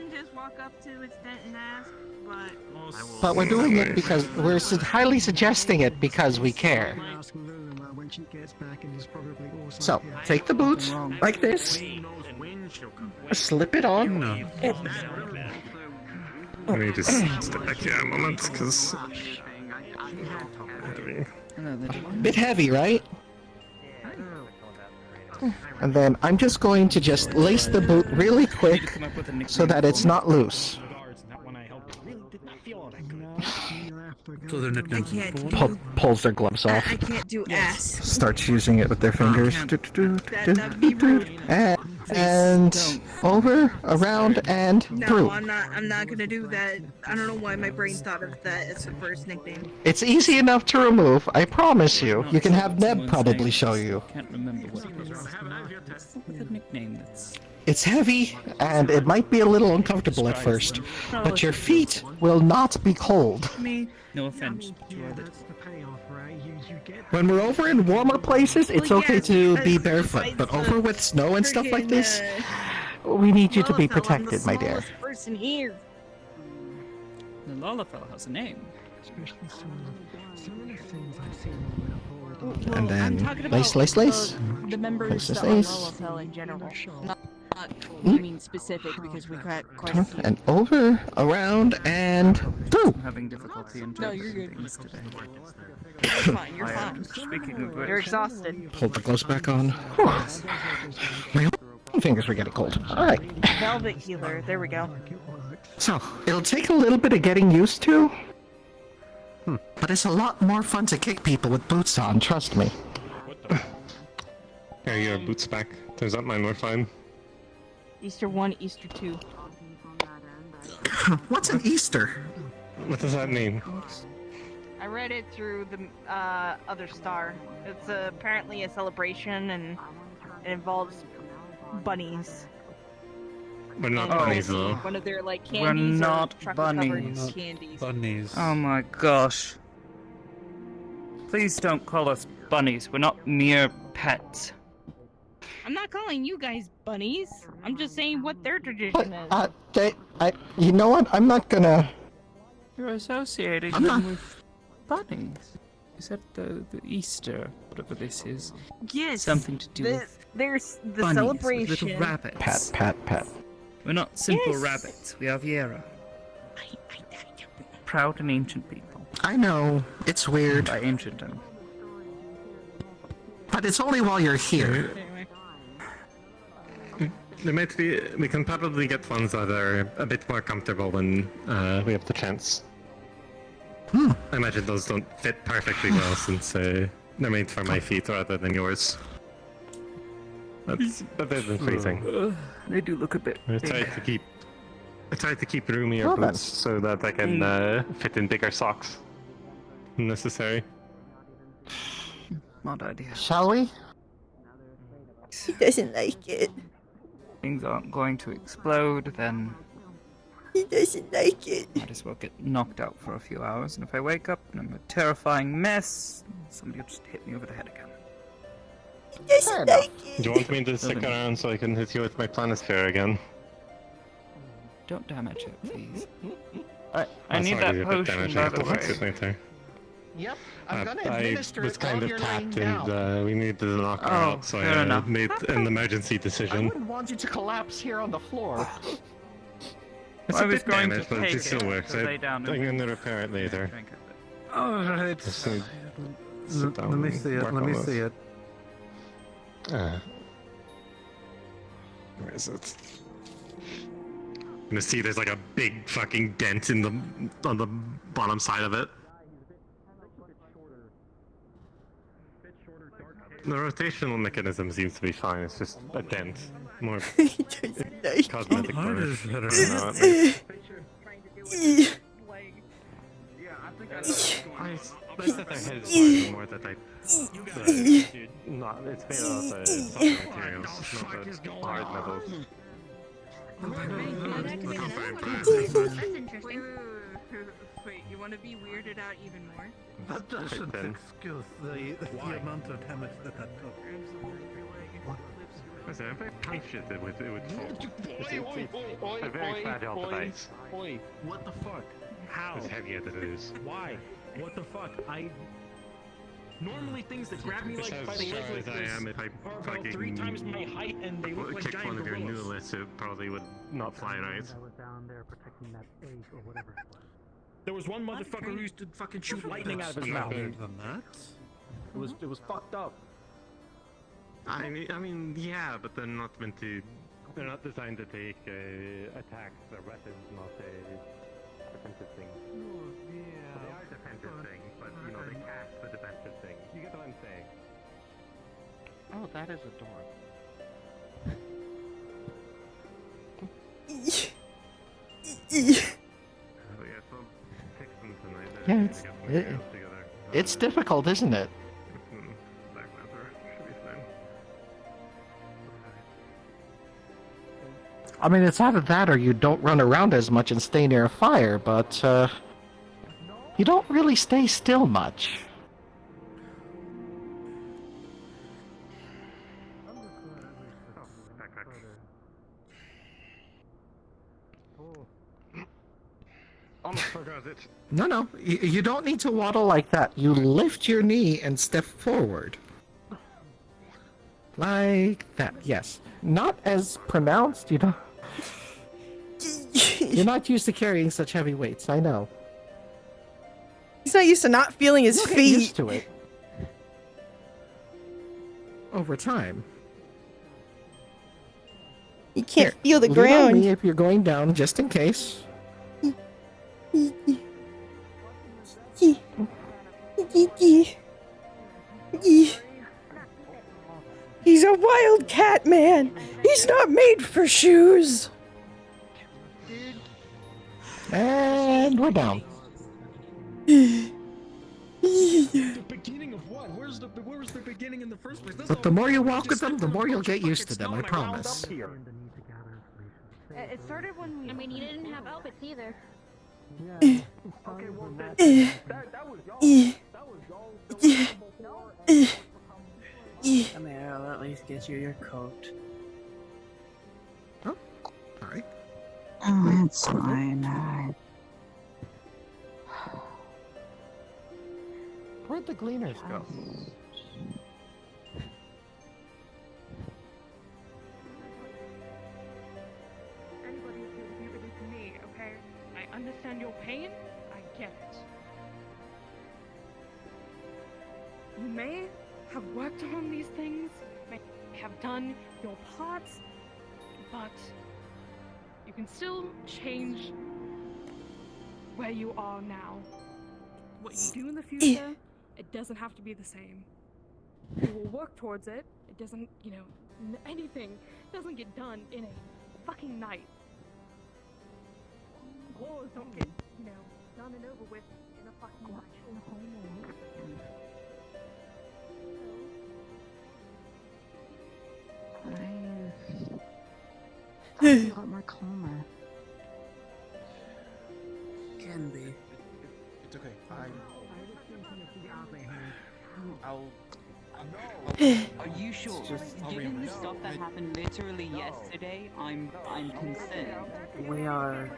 but we're doing it because we're highly suggesting it because we care. So, take the boots like this, slip it on. Let me just step back here a moment, because... Bit heavy, right? And then I'm just going to just lace the boot really quick so that it's not loose. So their nicknames Pulls their gloves off. I can't do ass. Starts using it with their fingers. That'd be rude. And over, around, and No, through. I'm not gonna do that. I don't know why my brain thought of that as the first nickname. It's easy enough to remove, I promise you. You can have Neb probably show you. Can't remember what it was. With a nickname that's... It's heavy, and it might be a little uncomfortable at first, but your feet will not be cold. No offense to others. When we're over in warmer places, it's okay to be barefoot, but over with snow and stuff like this, we need you to be protected, my dear. Person here. The Lalafell has a name. And then, talking lace, lace, lace. The members Lace, that lace, are lace. Lalafell in general. Not I mean specific because we got quite a few. And over, around, and through. I'm having difficulty in No, you're good. things today. You're fine, you're fine. Speaking of which... You're exhausted. Hold the gloves back on. Whew. My own fingers were getting cold. Alright. Velvet healer, there we go. So, it'll take a little bit of getting used to. But it's a lot more fun to kick people with boots on, trust me. Are your boots back? Turns out mine were fine. Easter 1, Easter 2. What's an Easter? What does that mean? I read it through the other star. It's apparently a celebration and it involves bunnies. We're not And bunnies though. One of their like We're candies not or chocolate-covered bunnies. candies. bunnies. Oh my gosh. Please don't call us bunnies. We're not mere pets. I'm not calling you guys bunnies. I'm just saying what their tradition But, is. you know what? I'm not gonna... You're associating I'm them not- with bunnies. Is that the Easter, whatever this is? Yes. Something to do with There's the bunnies, celebration. with little rabbits. Pat, pat, pat. We're not simple Yes. rabbits. We are Viera. Proud and ancient people. I know, it's weird. By ancient, But it's only while you're here. There might be. We can probably get ones that are a bit more comfortable when we have the chance. I imagine those don't fit perfectly well since they're made for my feet rather than yours. But they've been freezing. They do look a bit I big. tried to keep roomier Well then. boots so that I can fit in bigger socks. When necessary. Odd idea. Shall we? He doesn't like it. Things aren't going to explode, then He doesn't like it. might as well get knocked out for a few hours, and if I wake up and I'm a terrifying mess, somebody will just hit me over the head again. He doesn't like it. Do you want me to stick around so I can hit you with my planisphere again? Don't damage it, please. I That's need already that a bit potion, damaged, by I have the to fix it way. later. Yep, I'm gonna administer I was it kind while of you're laying tapped down. and we needed to knock her Oh, out, so fair I enough. made an emergency I decision. wouldn't want you to collapse here on the floor. It's I a was bit going damaged, to but take it still it, works. to lay down I'm and gonna repair it later. drink it, but- Alright. Just need- sit Let down me and see it. work Let on me this. see it. Where is it? I'm gonna see there's like a big fucking dent in on the bottom side of it. The rotational mechanism seems to be fine. It's just a dent, more cosmetic How work. does that I said their head is fine, more that not, it's made out of softer materials, not the hard metals. That's interesting. Wait, you want to be weirded out even more? That doesn't Then. excuse the amount of damage that took. Listen, I'm very confident it would fall. It's a very fragile device. Oi, what the fuck? How? As heavy as it is. Why? What the fuck? Normally things that grab me like As by the sure leg like as I this am, if I are about fucking 3 times my height and they look like kicked giant one of your gorillas. newlets, it probably would not fly right. There was one motherfucker who used to fucking shoot lightning out of his mouth. Than that? It was fucked up. I mean, yeah, but they're not meant to. They're not designed to take attacks or weapons, not a defensive thing. Yeah. They are defensive things, but you know they cast the defensive things. You get what I'm saying? Oh, that is a door. Oh yeah, so fix them tonight. Yeah, Get some materials together. it's difficult, isn't it? Black Panther should be fine. I mean, it's either that or you don't run around as much and stay near a fire, but you don't really stay still much. Almost forgot it. No, you don't need to waddle like that. You lift your knee and step forward. Like that, yes. Not as pronounced, you know. You're not used to carrying such heavy weights, I know. He's not used to not feeling his You'll get feet. used to it. Over time. You can't Here, feel the lean on ground. me if you're going down, just in case. He's a wildcat, man. He's not made for shoes. And we're down. The beginning of what? Where's the beginning in the first place? But the more you walk with them, the more you'll get used to them, I promise. It started when we. I mean, you didn't have outfits either. Okay, well, that was I mean, I'll at least get you your coat. Oh, alright. Oh, it's fine. Where'd the gleaners go? Anybody who feels mutiny to me, okay? I understand your pain. I get it. You may have worked on these things, may have done your parts, but you can still change where you are now. What you do in the future, it doesn't have to be the same. You will work towards it. It doesn't, anything doesn't get done in a fucking night. Wars don't get, done and over with in a fucking night. I feel a lot more calmer. Can be. It's okay. Are you sure? Given the stuff that happened literally yesterday, I'm concerned. We are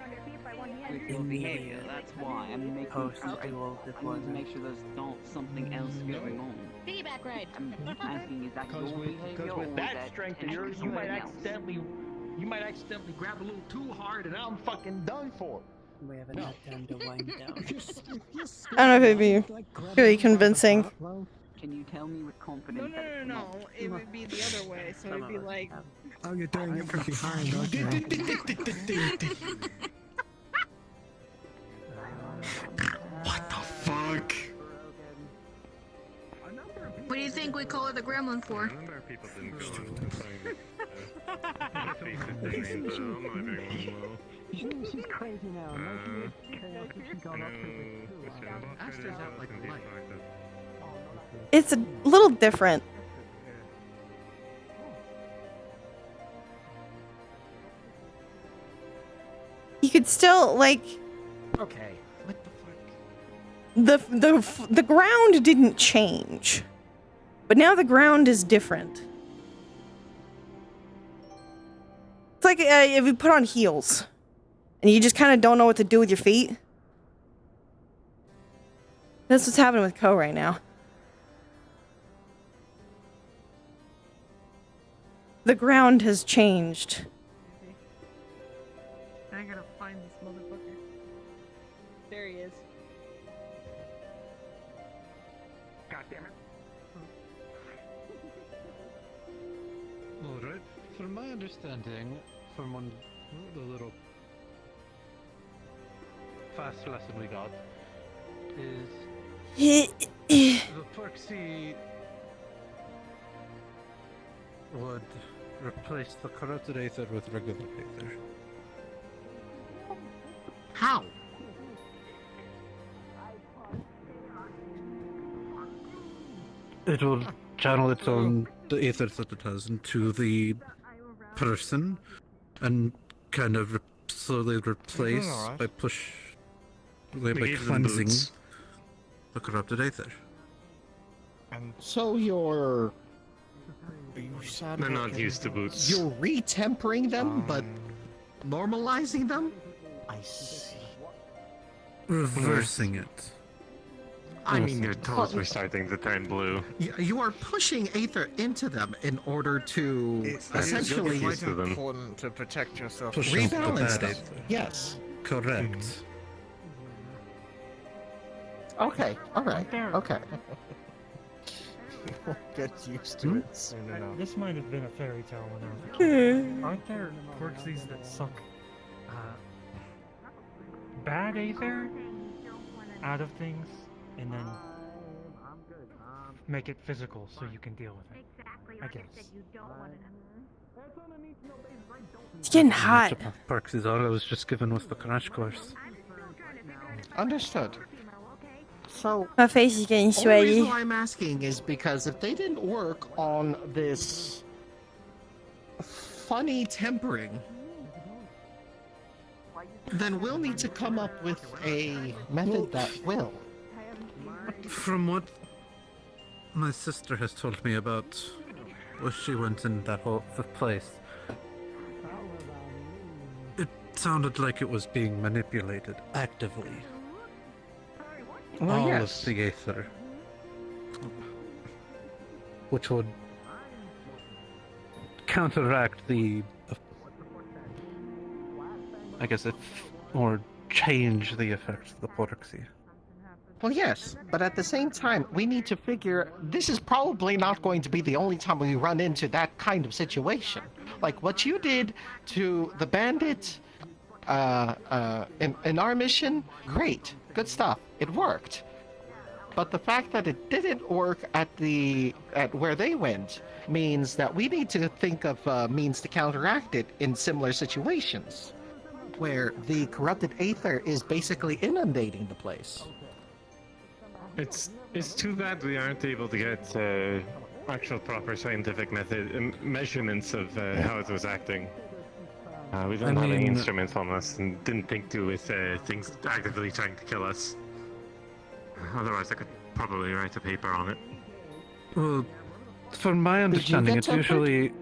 With your behavior, that's why I'm making post-dual I need to deployment. make sure there's not something else going on. Piggyback ride. I'm asking, is that your behavior Because or with is that that strength of potentially yours, you might something else? accidentally grab a little too hard, and I'm fucking done for. We haven't had time to wind down. I don't know if it'd be really convincing. Can you tell me with confidence that it's No. not? It would be the other way. So it'd be like. Oh, you're doing it from behind, aren't you? What the fuck? What do you think we call it the gremlin for? A number of people didn't go on to find faces their names, so I'm not very well. She's crazy now. Aster's out like light. It's a little different. You could still Okay. What the fuck? the ground didn't change, but now the ground is different. It's like if you put on heels and you just kind of don't know what to do with your feet. That's what's happening with Koh right now. The ground has changed. I gotta find this motherfucker. There he is. God damn it. From my understanding, from the little fast lesson we got, is the Perksy would replace the corrupted aether with regular aether. How? It will channel its own the aether that it has into the person, and kind of slowly replace alright. by We by gave them cleansing boots. the corrupted aether. So you're They're not used to boots. you're retempering them, but normalizing them? I see. Reversing it. I mean, your toes were starting to turn blue. You are pushing aether into them in order to It's essentially quite important to protect yourself. Push off the rebalance bad them. aether. Yes. Correct. Okay. All right. Okay. Get used to it soon enough. This might have been a fairy tale when I was a kid. Aren't there Quirksies that suck bad aether out of things and then make it physical so you can deal with it? I guess. It's getting hot. Perks is all I was just given with the crash course. Understood. So My face is getting only sweaty. reason why I'm asking is because if they didn't work on this funny tempering, then we'll need to come up with a method that will. From what my sister has told me about where she went in that whole place, it sounded like it was being manipulated actively. Well, All yes. of the aether, which would counteract the, I guess, or change the effects of the Porixie. Well, yes, but at the same time, we need to figure this is probably not going to be the only time we run into that kind of situation. Like what you did to the bandit in our mission, great, good stuff. It worked. But the fact that it didn't work at where they went means that we need to think of means to counteract it in similar situations, where the corrupted aether is basically inundating the place. It's too bad we aren't able to get actual proper scientific measurements of how it was acting. We don't have any instruments on us and didn't think to with things actively trying to kill us. Otherwise, I could probably write a paper on it. Well, from my understanding, it's usually...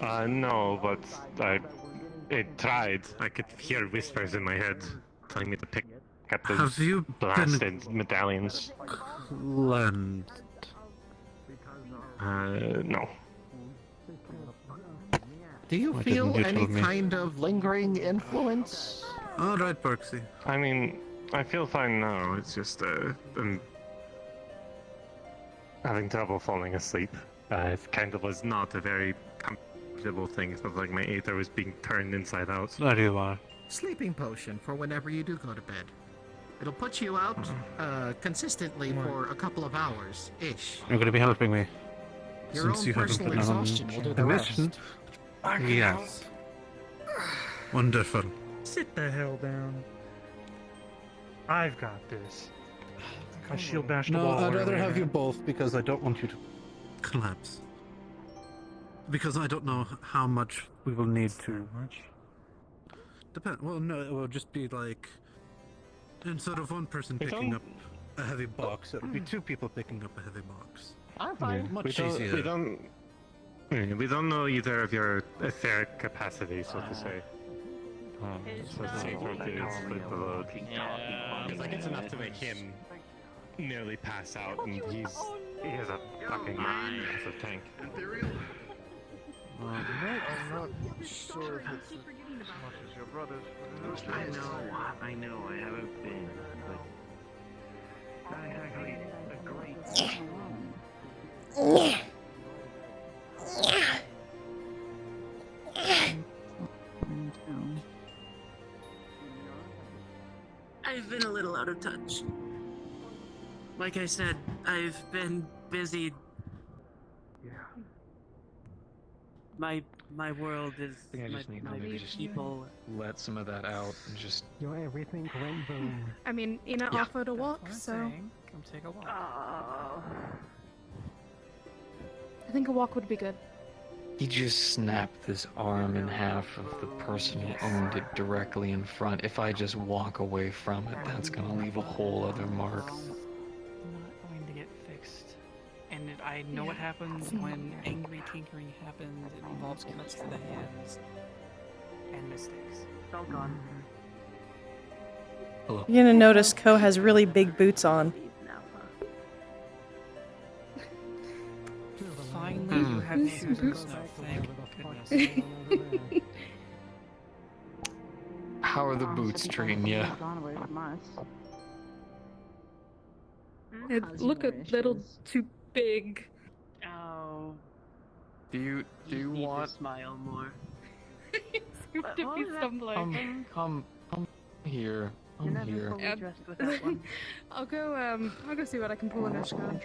No, but it tried. I could hear whispers in my head telling me to pick up those Have you blasted medallions. Cleansed? No. Do you Why feel didn't you any tell me? kind of lingering influence? All right, Perksy. I mean, I feel fine now. It's just I'm having trouble falling asleep. It kind of was not a very comfortable thing. It felt like my aether was being turned inside out. There you are. Sleeping potion for whenever you do go to bed. It'll put you out consistently for a couple of hours ish. You're going to be helping me. Your Since own you haven't personal been on exhaustion will do a the rest. mission. Yes. Wonderful. Sit the hell down. I've got this. I shield bashed the No, wall I'd rather earlier. have you both because I don't want you to collapse. Because I don't know how much we will need to. Well, no, it will just be like instead of one person picking up a heavy box, it'll be two people picking up a heavy box. I'm fine. Much easier. We don't know either of your etheric capacity, so to say. So it's safer to split the load. Because like it's enough to make him nearly pass out, and he has a fucking massive tank. I'm not sure if it's as much as your brothers. I know, I haven't been, but not exactly a great. 嗯 What out of touch. Like I said, I've been busy. Yeah. My world is I think I just need to maybe just people. let some of that out and just. You're everything rainbow. I mean, Ina Yeah. offered a walk, so Come take a walk. I think a walk would be good. He just snapped this arm in half of the person who owned it directly in front. If I just walk away from it, that's gonna leave a whole other mark. Not going to get fixed. And I know what happens Yeah. when angry tinkering happens. It involves cuts to the hands and mistakes. It's all gone. Hello. You're gonna notice Koh has really big boots on. Finally, you have shoes and snow. Thank goodness. How are the boots treating you? Look a little too big. Oh. Do you need want? to smile more. Seem to be stumbling. Come here. I'm here. I'll go see what I can pull in her skirt.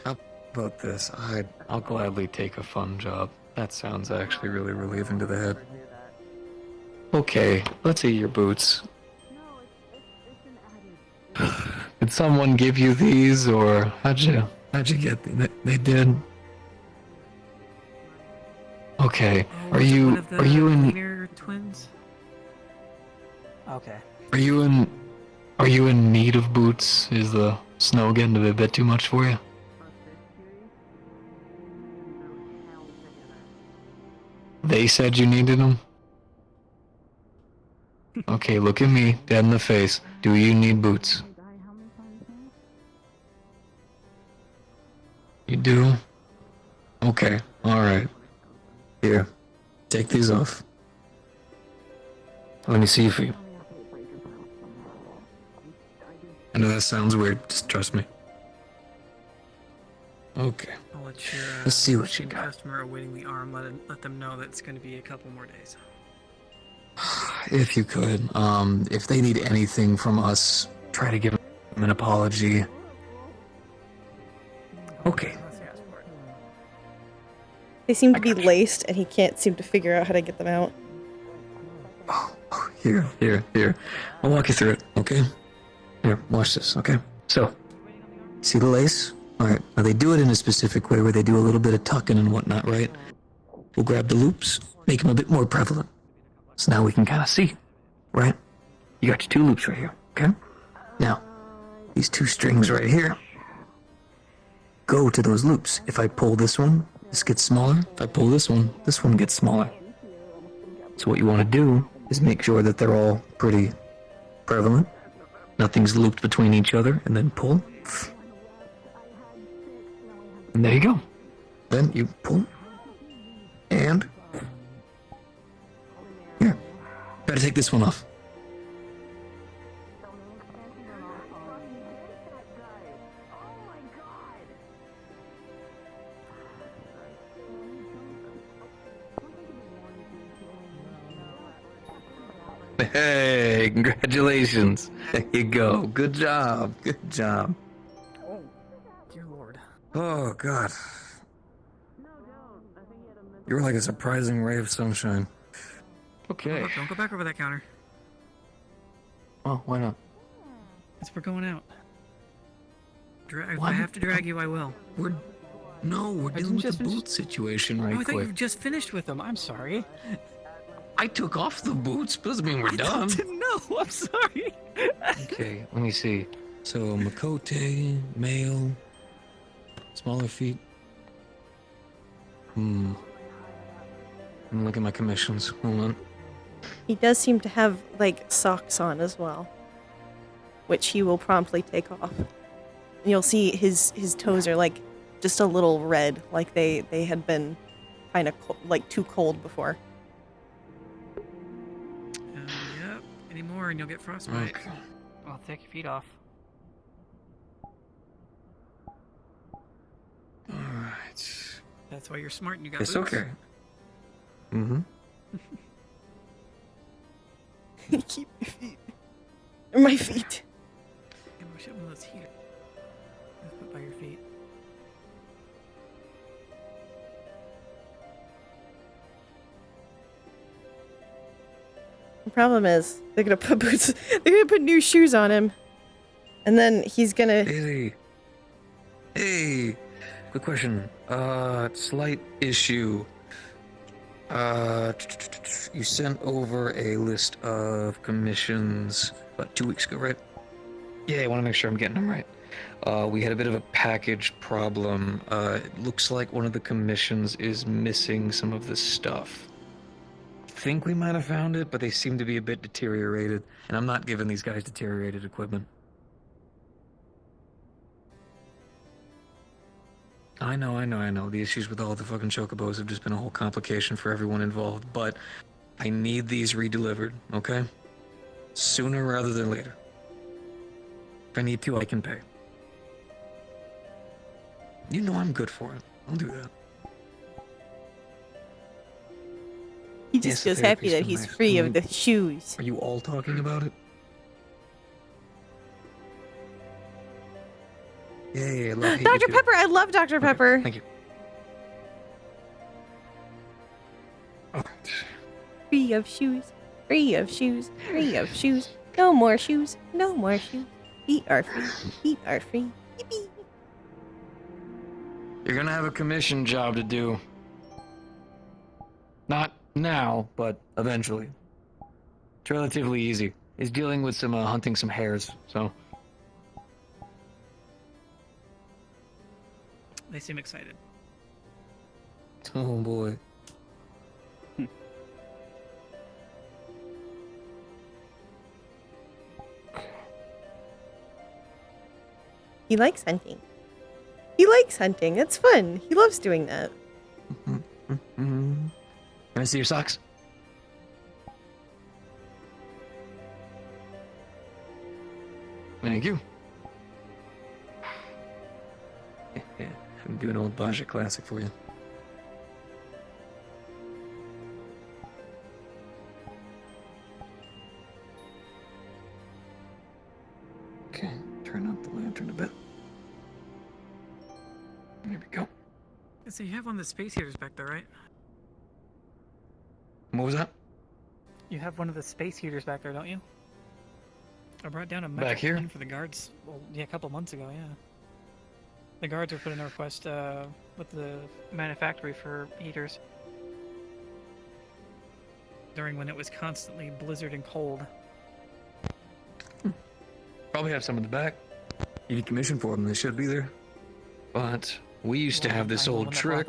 How about this? I'll gladly take a fun job. That sounds actually really relieving to the head. Okay, let's see your boots. Did someone give you these, or how'd you get them? They did. Okay, are you in? Twins? Okay. Are you in need of boots? Is the snow getting to be a bit too much for you? They said you needed them? Okay, look at me, dead in the face. Do you need boots? You do? Okay, alright. Here, take these off. Let me see you feet. I know that sounds weird, just trust me. Okay. I'll let your Let's see what you got. customer awaiting the arm let them know that it's going to be a couple more days. If you could, if they need anything from us, try to give them an apology. Okay. They seem to be laced, and he can't seem to figure out how to get them out. Here. I'll walk you through it, okay? Here, watch this, okay? So, see the lace? Alright, now they do it in a specific way where they do a little bit of tucking and whatnot, right? We'll grab the loops, make them a bit more prevalent. So now we can kind of see, right? You got your two loops right here, okay? Now, these two strings right here go to those loops. If I pull this one, this gets smaller. If I pull this one gets smaller. So what you want to do is make sure that they're all pretty prevalent. Nothing's looped between each other, and then pull. And there you go. Then you pull. And here. Gotta take this one off. Hey, congratulations. There you go. Good job. Good job. Oh, dear lord. Oh, God. You're like a surprising ray of sunshine. Okay. Look, don't go back over that counter. Oh, why not? As we're going out. If What? I have to drag you, I will. We're dealing with the just boot situation right I thought quick. you just finished with them. I'm sorry. I took off the boots, but doesn't mean we're done. Didn't know. I'm sorry. Okay, let me see. So, Makote, male, smaller feet. I'm looking at my commissions. Hold on. He does seem to have, like, socks on as well, which he will promptly take off. And you'll see his toes are, like, just a little red, like they had been kind of, like, too cold before. Yep. Any more and you'll get frostbite. Okay. Well, take your feet off. Alright. That's why you're smart and you got It's boots. okay. Mm-hmm. Keep my feet. My feet. Yeah, we should have one of those here. Let's put by your feet. The problem is they're gonna put boots. They're gonna put new shoes on him, and then he's gonna. Hey, quick question. Slight issue. You sent over a list of commissions about 2 weeks ago, right? Yeah, I want to make sure I'm getting them right. We had a bit of a package problem. It looks like one of the commissions is missing some of the stuff. I think we might have found it, but they seem to be a bit deteriorated, and I'm not giving these guys deteriorated equipment. I know. The issues with all the fucking chocobos have just been a whole complication for everyone involved, but I need these redelivered, okay? Sooner rather than later. If I need to, I can pay. You know I'm good for it. I'll do that. He just feels happy that he's free of the shoes. Are you all talking about it? Yeah, love Dr. Pepper, I love Dr. Pepper. Thank you. Free of shoes, free of shoes, free of shoes. No more shoes, no more shoes. Feet are free, feet are free. Yippee. You're gonna have a commission job to do. Not now, but eventually. It's relatively easy. He's dealing with some hunting some hares, so. They seem excited. Oh boy. He likes hunting. He likes hunting. It's fun. He loves doing that. Can I see your socks? Thank you. Yeah, I'm doing an old Baja classic for you. Okay, turn up the lantern a bit. There we go. So you have one of the space heaters back there, right? What was that? You have one of the space heaters back there, don't you? I brought down a Back metric here? ton for the guards. Well, yeah, a couple months ago, yeah. The guards were putting a request with the manufactory for heaters during when it was constantly blizzard and cold. Probably have some in the back. You need commission for them, they should be there. But we used to have this old trick.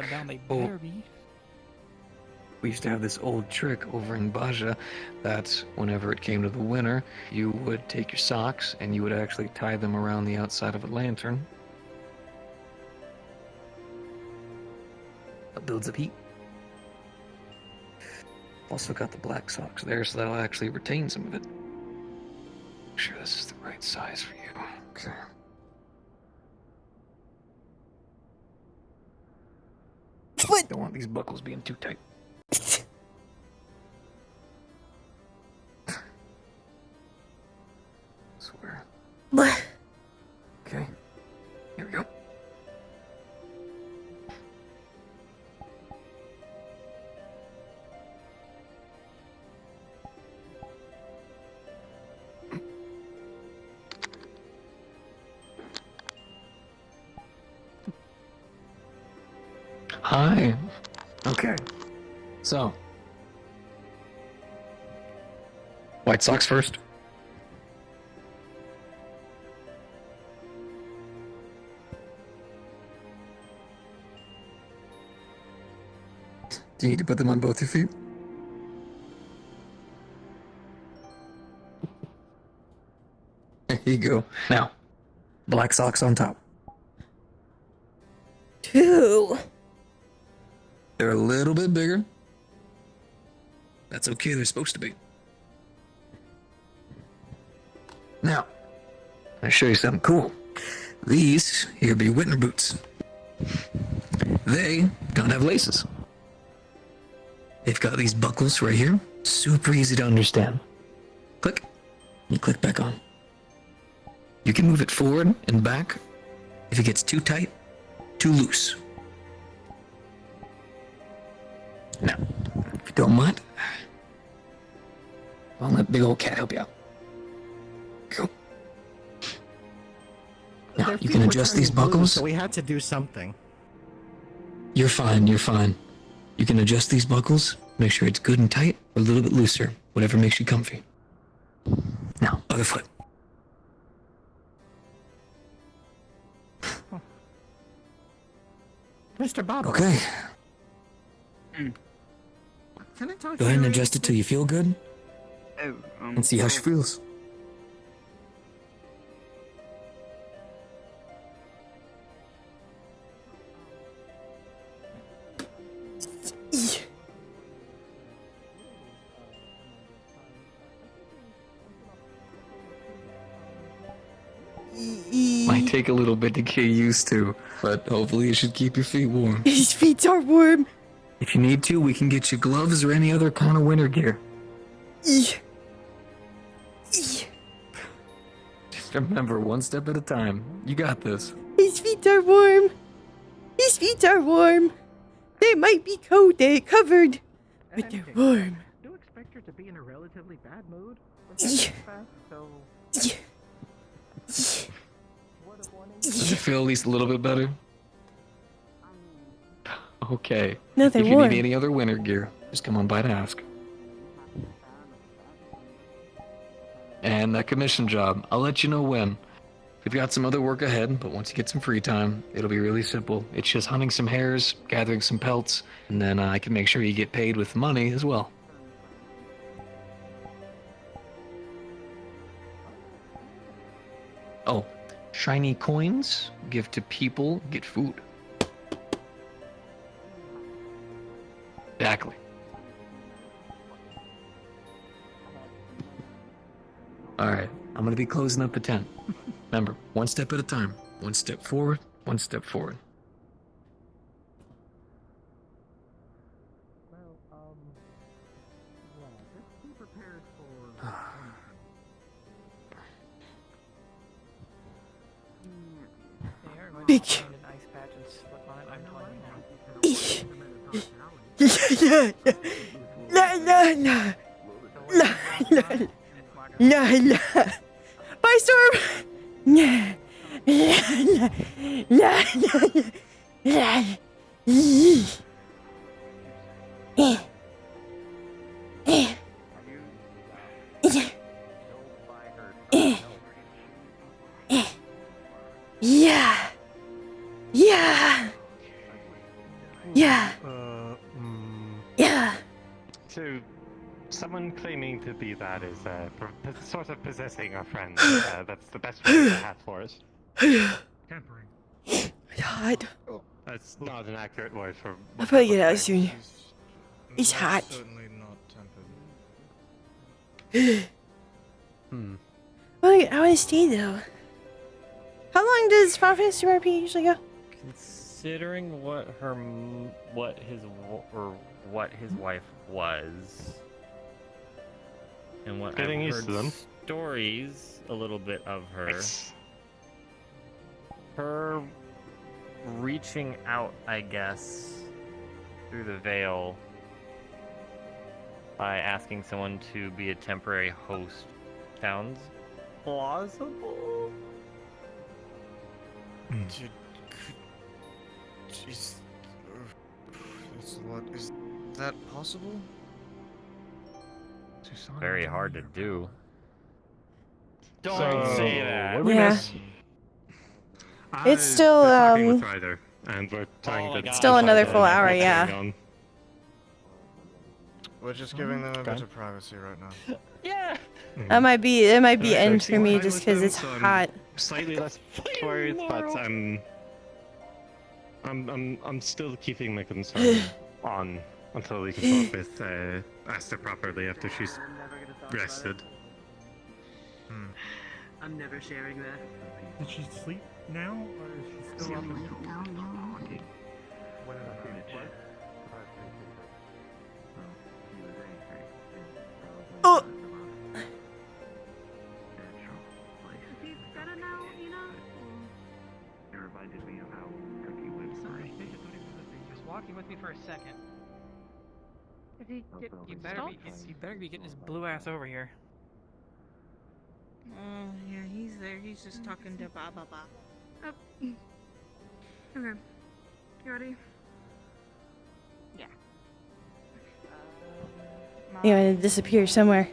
We used to have this old trick over in Baja that whenever it came to the winter, you would take your socks and you would actually tie them around the outside of a lantern. That builds up heat. Also got the black socks there, so that'll actually retain some of it. Make sure this is the right size for you. Okay. Don't want these buckles being too tight. Swear. Okay. Here we go. Hi. Okay. So. White Sox first. Do you need to put them on both your feet? There you go. Now, black socks on top. 2. They're a little bit bigger. That's okay, they're supposed to be. Now, I'll show you something cool. These here be winter boots. They don't have laces. They've got these buckles right here. Super easy to understand. You click back on. You can move it forward and back if it gets too tight, too loose. Now, if you don't mind, I'll let big old cat help you out. Go. Now, Their you feet can were adjust these turning blue, buckles. so we had to do something. You're fine, you're fine. You can adjust these buckles, make sure it's good and tight, or a little bit looser, whatever makes you comfy. Now, other foot. Mr. Bob. Okay, Can I talk go ahead and adjust it till you feel good, Oh, and see how she feels. Might take a little bit to get used to, but hopefully it should keep your feet warm. His feet are warm. If you need to, we can get you gloves or any other kind of winter gear. Just remember, one step at a time. You got this. His feet are warm. His feet are warm. They might be covered, but they're warm. I do expect her to be in a relatively bad mood. Yeah. Does it feel at least a little bit better? Okay. No, they're if you warm. need any other winter gear, just come on by to ask. And that commission job, I'll let you know when. We've got some other work ahead, but once you get some free time, it'll be really simple. It's just hunting some hares, gathering some pelts, and then I can make sure you get paid with money as well. Oh, shiny coins, give to people, get food. Exactly. Alright, I'm gonna be closing up the tent. Remember, one step at a time. One step forward, one step forward. Big. Yeah. La. Bye, Storm. La. Yeah. So, someone claiming to be that is sort of possessing our friend. That's the best word I have for it. Tampering. Hot. That's not an accurate word for. I'll probably get out soon. It's hot. Certainly not tempered. I want to stay though. How long does FFXIVRP usually go? Considering what his wife was, and what Getting I've used heard to them. stories a little bit of her reaching out, I guess, through the veil by asking someone to be a temporary host sounds plausible. Jeez. That's a lot. Is that possible? Very hard to do. Don't say that. Yeah. It's still and we're trying to still another full hour, yeah. We're just giving them a bit of privacy right now. Yeah. It might be end for me fine just with because them, it's so I'm hot. Slightly less worried, but I'm still keeping my concern on until we can talk with Asta properly after she's rested. I'm never sharing that. Did she sleep now, or is she still up? Oh. walking with me for a second. Did he get You better be getting his blue ass over here. Oh, yeah, he's there. He's just talking to Baba. Oh. Okay. You ready? Yeah. You want to disappear somewhere.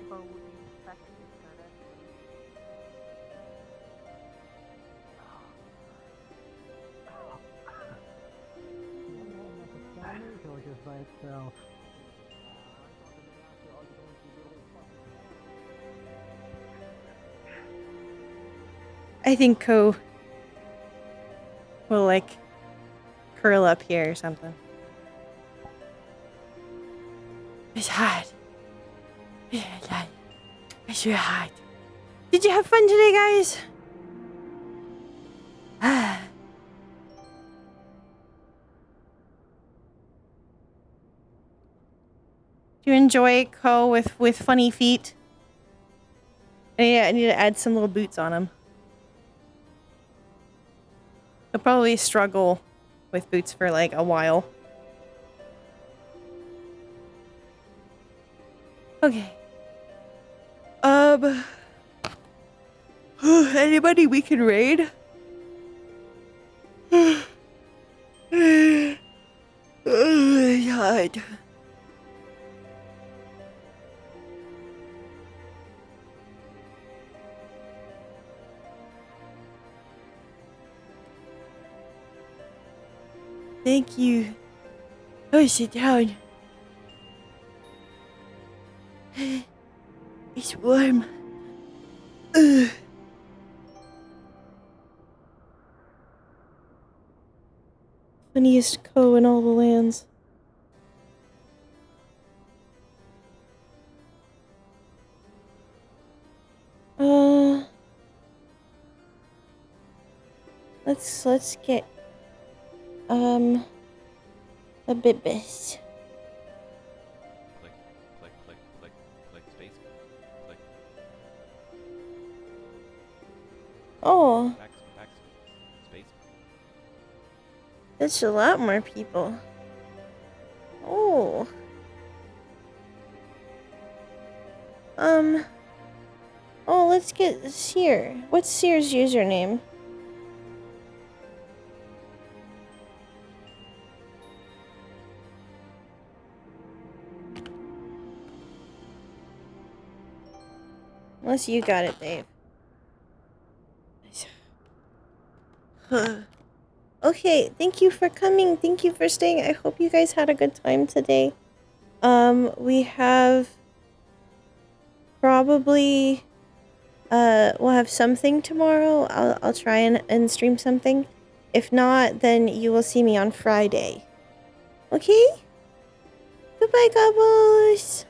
I think Koh will like curl up here or something. It's hot. It's hot. It's really hot. Did you have fun today, guys? Do you enjoy Koh with funny feet? I need to add some little boots on him. He'll probably struggle with boots for like a while. Okay. Anybody we can raid? Oh God. Thank you. Oh, sit down. It's warm. Ugh. Funniest Koh in all the lands. Let's get a bit best. Click, click, click, click, click, space, click. Oh, Back, space. that's a lot more people. Oh. Oh, let's get Seer. What's Seer's username? Unless you got it, Dave. Okay, thank you for coming. Thank you for staying. I hope you guys had a good time today. We have probably we'll have something tomorrow. I'll try and stream something. If not, then you will see me on Friday. Okay? Goodbye, Gobbles.